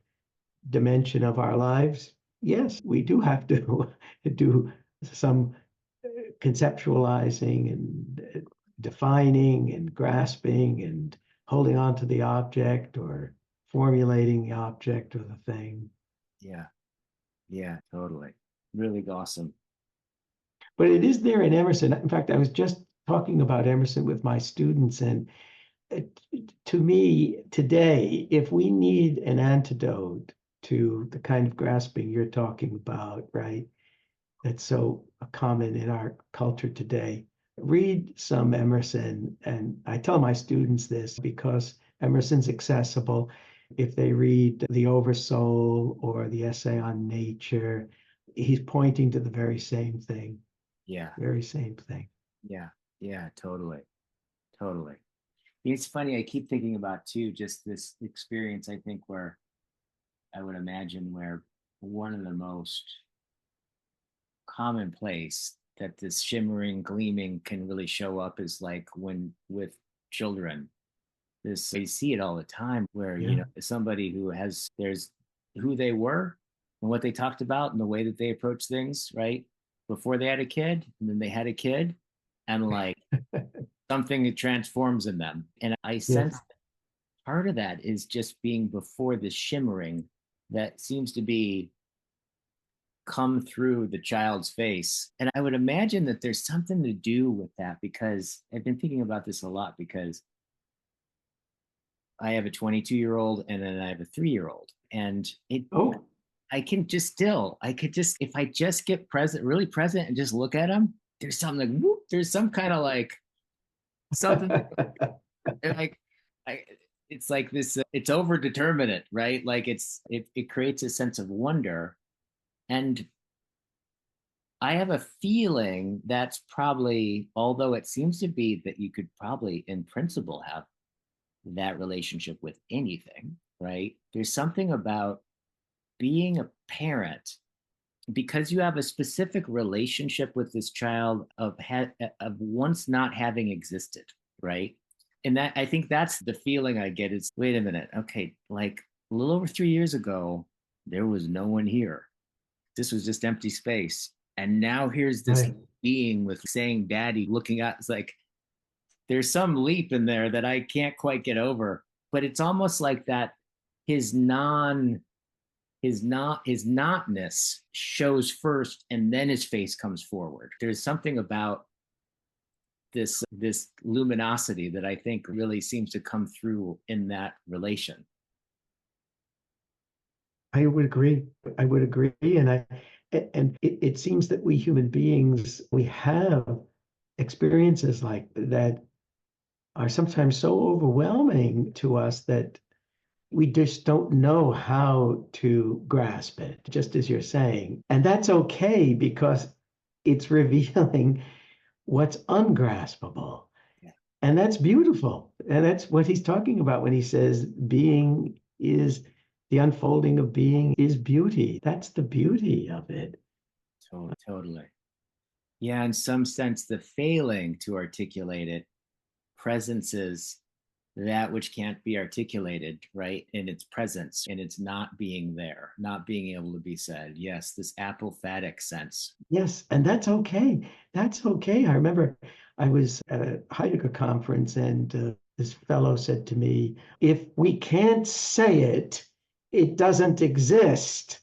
dimension of our lives, yes, we do have to do some conceptualizing and defining and grasping and holding on to the object or formulating the object or the thing. Yeah, totally. Really awesome. But it is there in Emerson. In fact, I was just talking about Emerson with my students, and to me today, if we need an antidote to the kind of grasping you're talking about, right, that's so common in our culture today, read some Emerson. And I tell my students this because Emerson's accessible. If they read The Oversoul or the essay on nature, he's pointing to the very same thing. Yeah. Very same thing. Yeah, totally. It's funny, I keep thinking about too, just this experience, I think, where I would imagine where one of the most commonplace that this shimmering, gleaming can really show up is like when with children. This, you see it all the time where, somebody who there's who they were and what they talked about and the way that they approach things, right? Before they had a kid, and then they had a kid, and like something that transforms in them. And I sense that part of that is just being before the shimmering that seems to be come through the child's face. And I would imagine that there's something to do with that, because I've been thinking about this a lot, because I have a 22-year-old and then I have a 3-year-old. And I could just, if I just get really present and just look at them, there's something like, whoop, there's some kind of like something like, it's like this, it's overdeterminate, right? Like it creates a sense of wonder. And I have a feeling that's probably, although it seems to be that you could probably in principle have that relationship with anything, right? There's something about being a parent, because you have a specific relationship with this child of once not having existed, right? And that, I think that's the feeling I get is, wait a minute, okay, like a little over 3 years ago, there was no one here. This was just empty space. And now here's this being with saying daddy, looking at, it's like, there's some leap in there that I can't quite get over, but it's almost like that his non his notness shows first and then his face comes forward. There's something about this luminosity that I think really seems to come through in that relation. I would agree. I would agree. And it seems that we human beings, we have experiences like that are sometimes so overwhelming to us that we just don't know how to grasp it, just as you're saying. And that's okay because it's revealing what's ungraspable. Yeah. And that's beautiful. And that's what he's talking about when he says being is the unfolding of being is beauty. That's the beauty of it. Totally. Yeah, in some sense, the failing to articulate it presences that which can't be articulated, right? In its presence, and it's not being there, not being able to be said. Yes, this apophatic sense. Yes, and that's okay. That's okay. I remember I was at a Heidegger conference, and this fellow said to me, if we can't say it, it doesn't exist.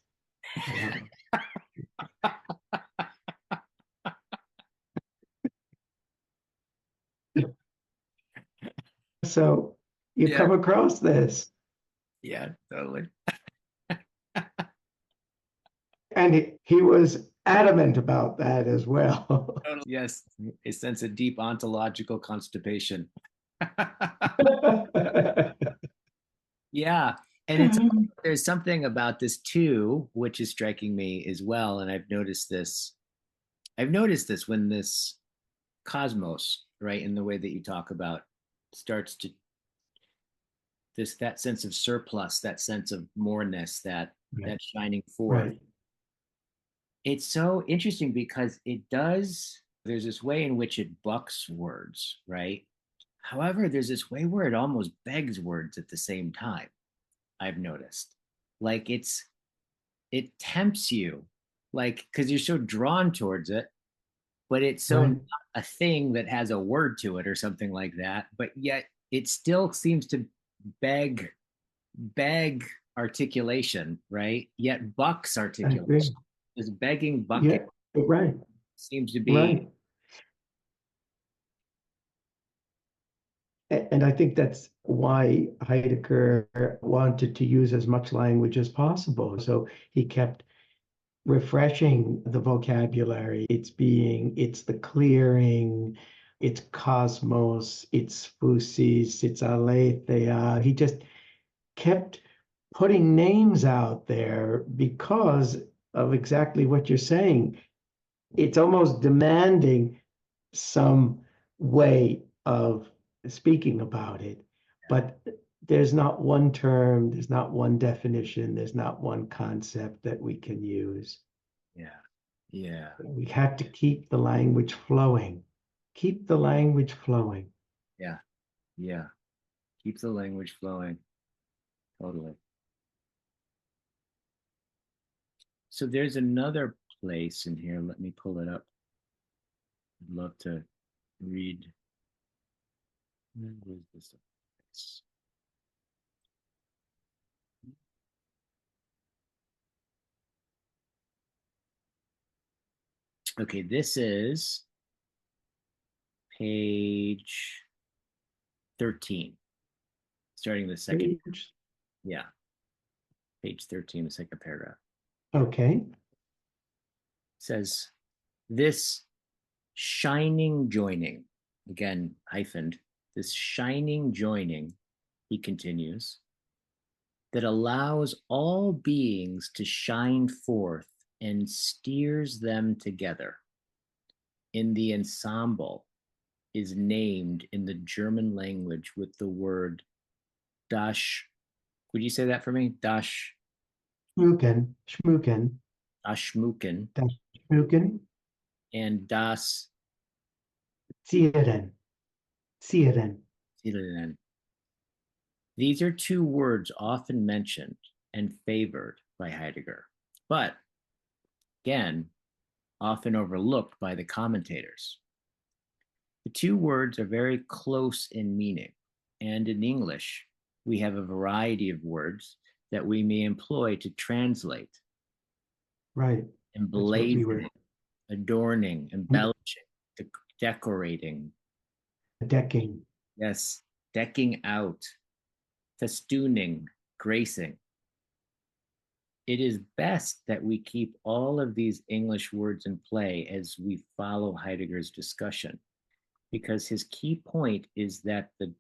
So you come across this. Yeah, totally. And he was adamant about that as well. Yes, a sense of deep ontological constipation. Yeah, and there's something about this too, which is striking me as well. And I've noticed this. I've noticed this when this cosmos, right, in the way that you talk about, starts to that sense of surplus, that sense of moreness, that shining forth. Right. It's so interesting because there's this way in which it bucks words, right? However, there's this way where it almost begs words at the same time. I've noticed. Like it tempts you, like, because you're so drawn towards it, but it's so not a thing that has a word to it or something like that. But yet it still seems to beg articulation, right? Yet bucks articulation. This begging bucket seems to be. Right. And I think that's why Heidegger wanted to use as much language as possible. So he kept refreshing the vocabulary. It's the clearing, it's cosmos, it's physis, it's aletheia. He just kept putting names out there because of exactly what you're saying. It's almost demanding some way of speaking about it, but there's not one term, there's not one definition, there's not one concept that we can use. Yeah. We have to keep the language flowing. Keep the language flowing. Yeah. Keep the language flowing. Totally. So there's another place in here. Let me pull it up. I'd love to read. Where was this? Okay, this is page 13, starting the second page. Yeah, page 13, the second paragraph. Okay. It says, this shining joining, again, hyphened, this shining joining, he continues, that allows all beings to shine forth and steers them together in the ensemble is named in the German language with the word das. Would you say that for me? Das Schmucken. Das Schmucken. Das Schmucken. And das Zieren. These are two words often mentioned and favored by Heidegger, but again, often overlooked by the commentators. The two words are very close in meaning, and in English, we have a variety of words that we may employ to translate. Right. Emblazoning, adorning, embellishing, decorating. Decking. Yes, decking out, festooning, gracing. It is best that we keep all of these English words in play as we follow Heidegger's discussion, because his key point is that the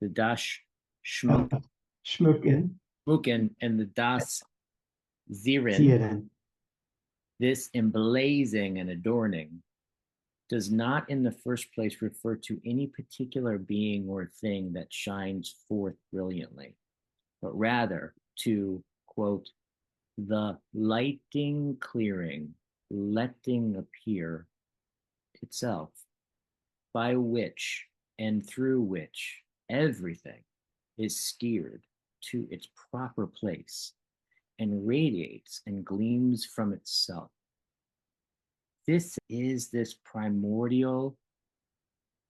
das Schmucken and the das Zieren, this emblazing and adorning, does not in the first place refer to any particular being or thing that shines forth brilliantly, but rather to, quote, the lighting, clearing, letting appear itself, by which and through which everything is steered to its proper place and radiates and gleams from itself. This is this primordial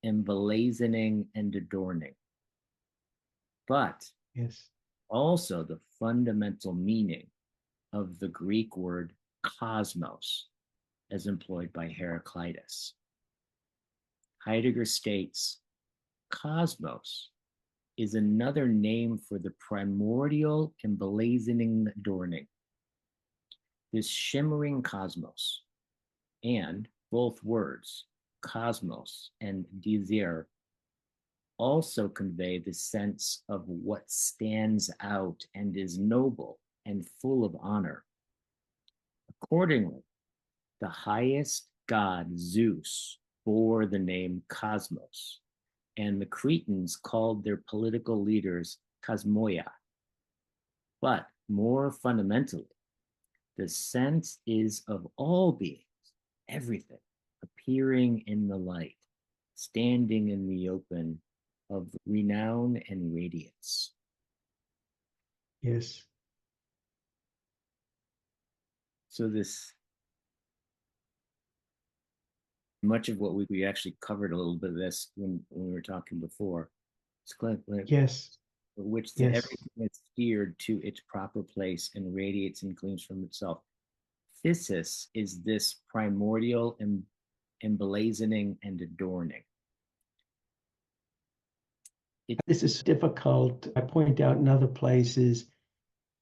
emblazoning and adorning, but yes, also the fundamental meaning of the Greek word cosmos as employed by Heraclitus. Heidegger states, cosmos is another name for the primordial emblazoning adorning, this shimmering cosmos, and both words, cosmos and désir, also convey the sense of what stands out and is noble and full of honor. Accordingly, the highest god, Zeus, bore the name Cosmos, and the Cretans called their political leaders Cosmoia. But more fundamentally, the sense is of all beings, everything, appearing in the light, standing in the open, of renown and radiance. Yes. So this, much of what we actually covered a little bit of this when we were talking before. It's yes. Which yes. Everything is steered to its proper place and radiates and gleams from itself. Physis is this primordial emblazoning and adorning. This is difficult. I point out in other places,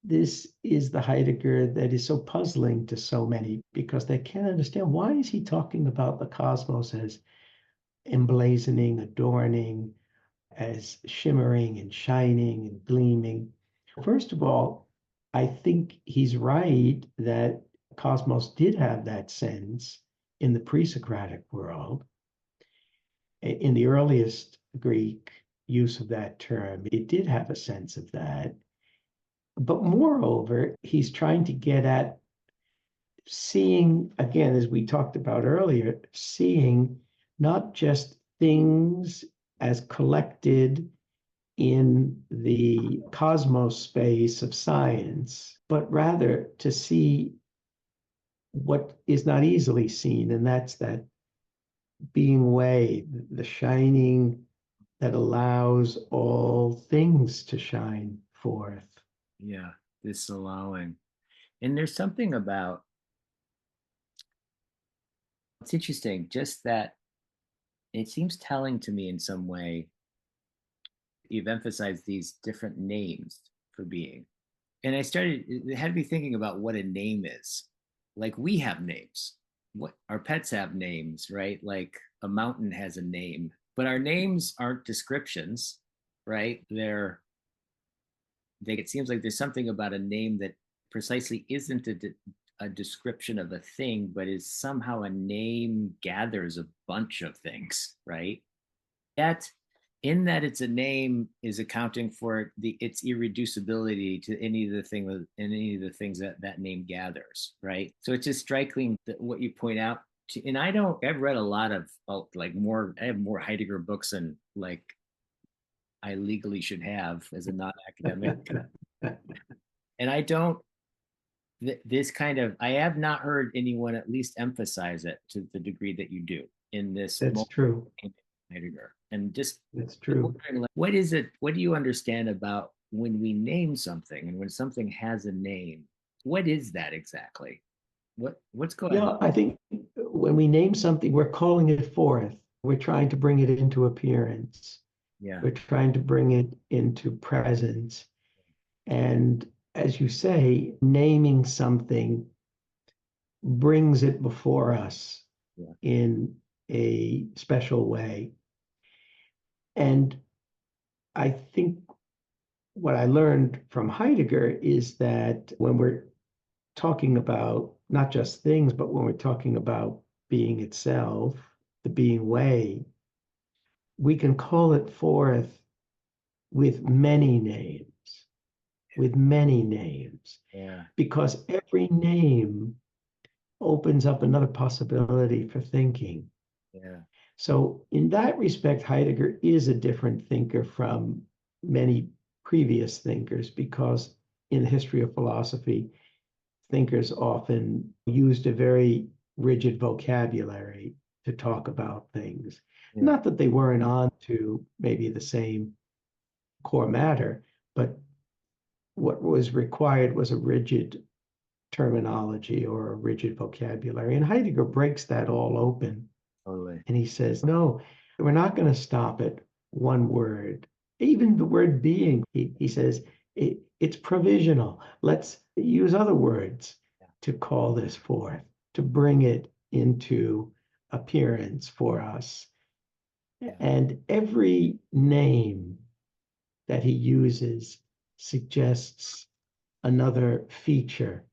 this is the Heidegger that is so puzzling to so many because they can't understand, why is he talking about the cosmos as emblazoning, adorning, as shimmering and shining and gleaming? First of all, I think he's right that cosmos did have that sense in the pre-Socratic world. In the earliest Greek use of that term, it did have a sense of that. But moreover, he's trying to get at seeing, again, as we talked about earlier, seeing not just things as collected in the cosmos space of science, but rather to see what is not easily seen, and that's that being way, the shining that allows all things to shine forth. Yeah, this allowing. And there's something about, it's interesting, just that it seems telling to me in some way, you've emphasized these different names for being. And it had me thinking about what a name is. Like we have names. What our pets have names, right? Like a mountain has a name, but our names aren't descriptions, right? It seems like there's something about a name that precisely isn't a description of a thing, but is somehow a name gathers a bunch of things, right? Yet, in that it's a name is accounting for its irreducibility to any of the things that name gathers, right? So it's just striking that what you point out. And I've read a lot of I have more Heidegger books than like I legally should have as a non-academic. And I don't, I have not heard anyone at least emphasize it to the degree that you do in this. That's true. Heidegger. And just That's true. wondering, like, what is it? What do you understand about when we name something and when something has a name? What is that exactly? What's going on? Yeah, I think when we name something, we're calling it forth. We're trying to bring it into appearance. Yeah. We're trying to bring it into presence. And as you say, naming something brings it before us in a special way. And I think what I learned from Heidegger is that when we're talking about not just things, but when we're talking about being itself, the being way, we can call it forth with many names, with many names. Yeah. Because every name opens up another possibility for thinking. Yeah. So in that respect, Heidegger is a different thinker from many previous thinkers, because in the history of philosophy, thinkers often used a very rigid vocabulary to talk about things. Yeah. Not that they weren't on to maybe the same core matter, but what was required was a rigid terminology or a rigid vocabulary. And Heidegger breaks that all open. Totally. And he says, no, we're not going to stop at one word. Even the word being, he says, it's provisional. Let's use other words to call this forth, to bring it into appearance for us. And every name that he uses suggests another feature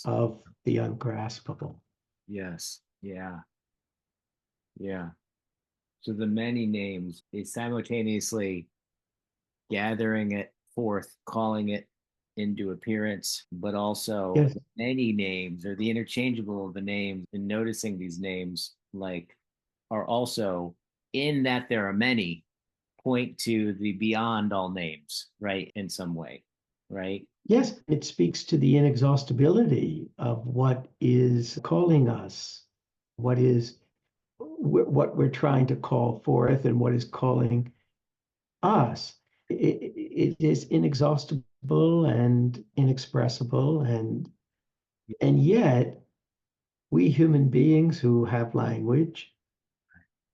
of the ungraspable. Yes. Yeah. Yeah. So the many names is simultaneously gathering it forth, calling it into appearance, but also many names, or the interchangeable of the names, and noticing these names like are also, in that there are many, point to the beyond all names, right? In some way, right? Yes, it speaks to the inexhaustibility of what is calling us, what we're trying to call forth, and what is calling us. It is inexhaustible and inexpressible, and yet we human beings who have language,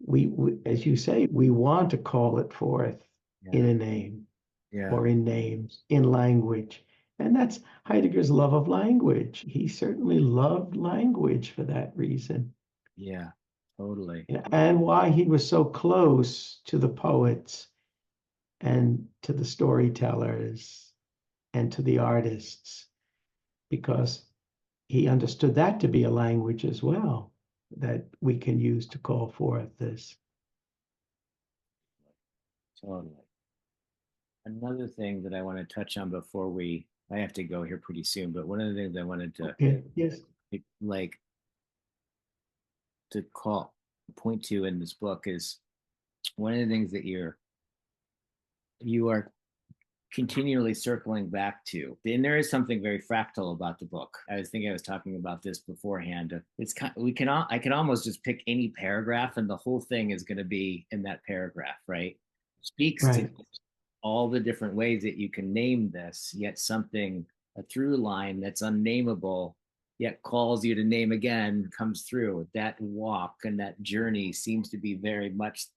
we as you say, we want to call it forth in a name or in names, in language. And that's Heidegger's love of language. He certainly loved language for that reason. Yeah, totally. And why he was so close to the poets and to the storytellers and to the artists, because he understood that to be a language as well that we can use to call forth this. Totally. Another thing that I want to touch on before I have to go here pretty soon, but one of the things I wanted to like to point to in this book is one of the things that you are continually circling back to. And there is something very fractal about the book. I was talking about this beforehand. It's I can almost just pick any paragraph and the whole thing is going to be in that paragraph, right? Speaks to all the different ways that you can name this, yet a through line that's unnameable, yet calls you to name again, comes through. That walk and that journey seems to be very much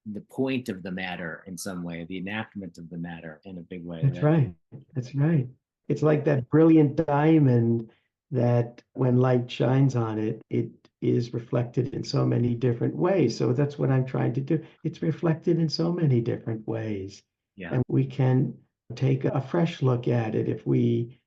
the point of the matter in some way, the enactment of the matter in a big way. That's right. That's right. It's like that brilliant diamond that when light shines on it, it is reflected in so many different ways. So that's what I'm trying to do. It's reflected in so many different ways. Yeah. And we can take a fresh look at it if we,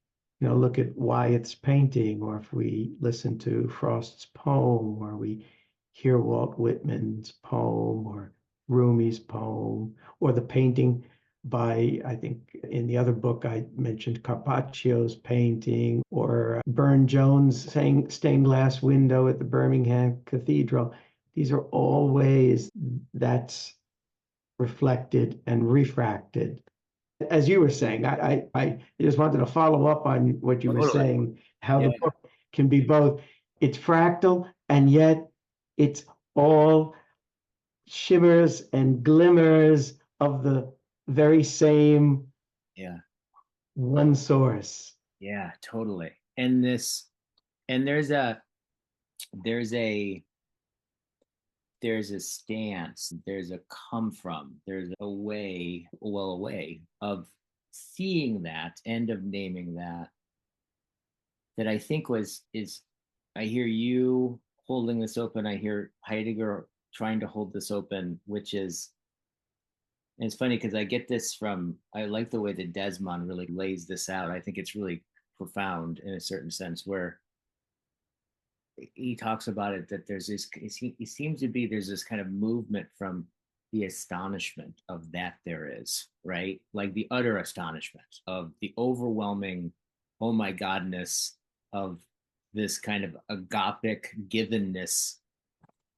look at Wyeth's painting, or if we listen to Frost's poem, or we hear Walt Whitman's poem, or Rumi's poem, or the painting by, I think in the other book I mentioned Carpaccio's painting, or Burne-Jones' stained glass window at the Birmingham Cathedral. These are all ways that's reflected and refracted. As you were saying, I just wanted to follow up on what you were saying, how the book can be both, it's fractal, and yet it's all shimmers and glimmers of the very same Yeah. one source. Yeah, totally. And there's a there's a stance, there's a come from, there's a way, of seeing that and of naming that I think is I hear you holding this open, I hear Heidegger trying to hold this open, which is, and it's funny because I get this from, I like the way that Desmond really lays this out. I think it's really profound in a certain sense, where he talks about it, that there's this, he seems to be, there's this kind of movement from the astonishment of that there is, right? Like the utter astonishment of the overwhelming, oh my godness of this kind of agapic givenness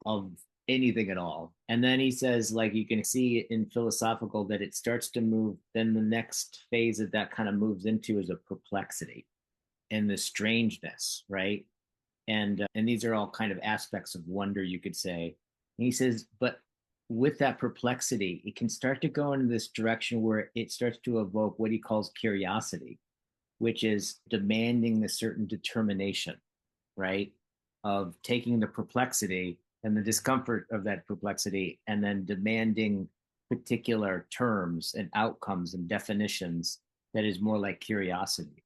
of anything at all. And then he says, like, you can see in philosophical that it starts to move, then the next phase that kind of moves into is a perplexity and the strangeness, right? And these are all kind of aspects of wonder, you could say. And he says, but with that perplexity, it can start to go in this direction where it starts to evoke what he calls curiosity, which is demanding a certain determination, right? Of taking the perplexity and the discomfort of that perplexity and then demanding particular terms and outcomes and definitions that is more like curiosity.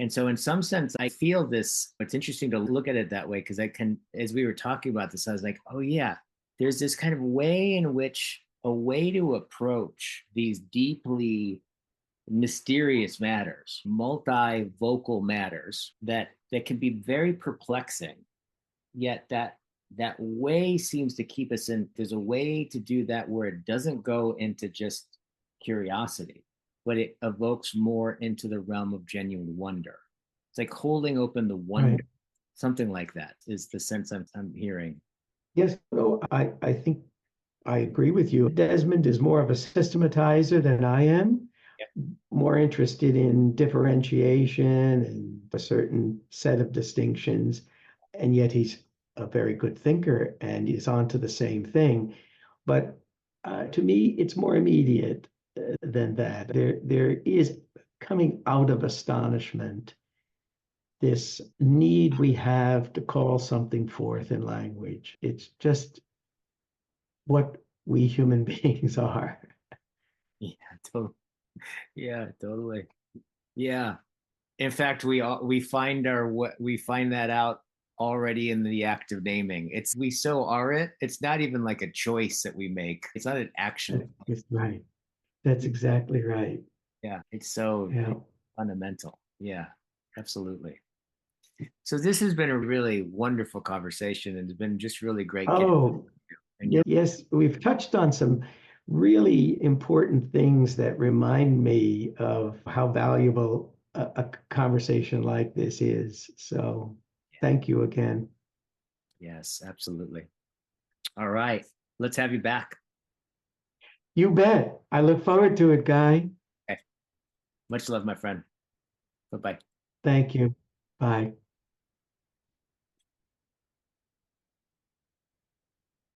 And so in some sense, I feel this, it's interesting to look at it that way, because I can, as we were talking about this, I was like, oh yeah, there's this kind of way in which, a way to approach these deeply mysterious matters, multi-vocal matters that can be very perplexing, yet that way seems to keep us in, there's a way to do that where it doesn't go into just curiosity, but it evokes more into the realm of genuine wonder. It's like holding open the wonder, right. Something like that is the sense I'm hearing. Yes, no, I think I agree with you. Desmond is more of a systematizer than I am, more interested in differentiation and a certain set of distinctions, and yet he's a very good thinker and is onto the same thing. But to me, it's more immediate than that. There is, coming out of astonishment, this need we have to call something forth in language. It's just what we human beings are. Yeah, totally. Yeah, totally. Yeah. In fact, we find that out already in the act of naming. We so are it. It's not even like a choice that we make. It's not an action. That's right. That's exactly right. Yeah, it's so fundamental. Yeah, absolutely. So this has been a really wonderful conversation, and it's been just really great. Yes, we've touched on some really important things that remind me of how valuable a conversation like this is. So thank you again. Yes, absolutely. All right, let's have you back. You bet. I look forward to it, Guy. Okay. Much love, my friend. Bye-bye. Thank you. Bye.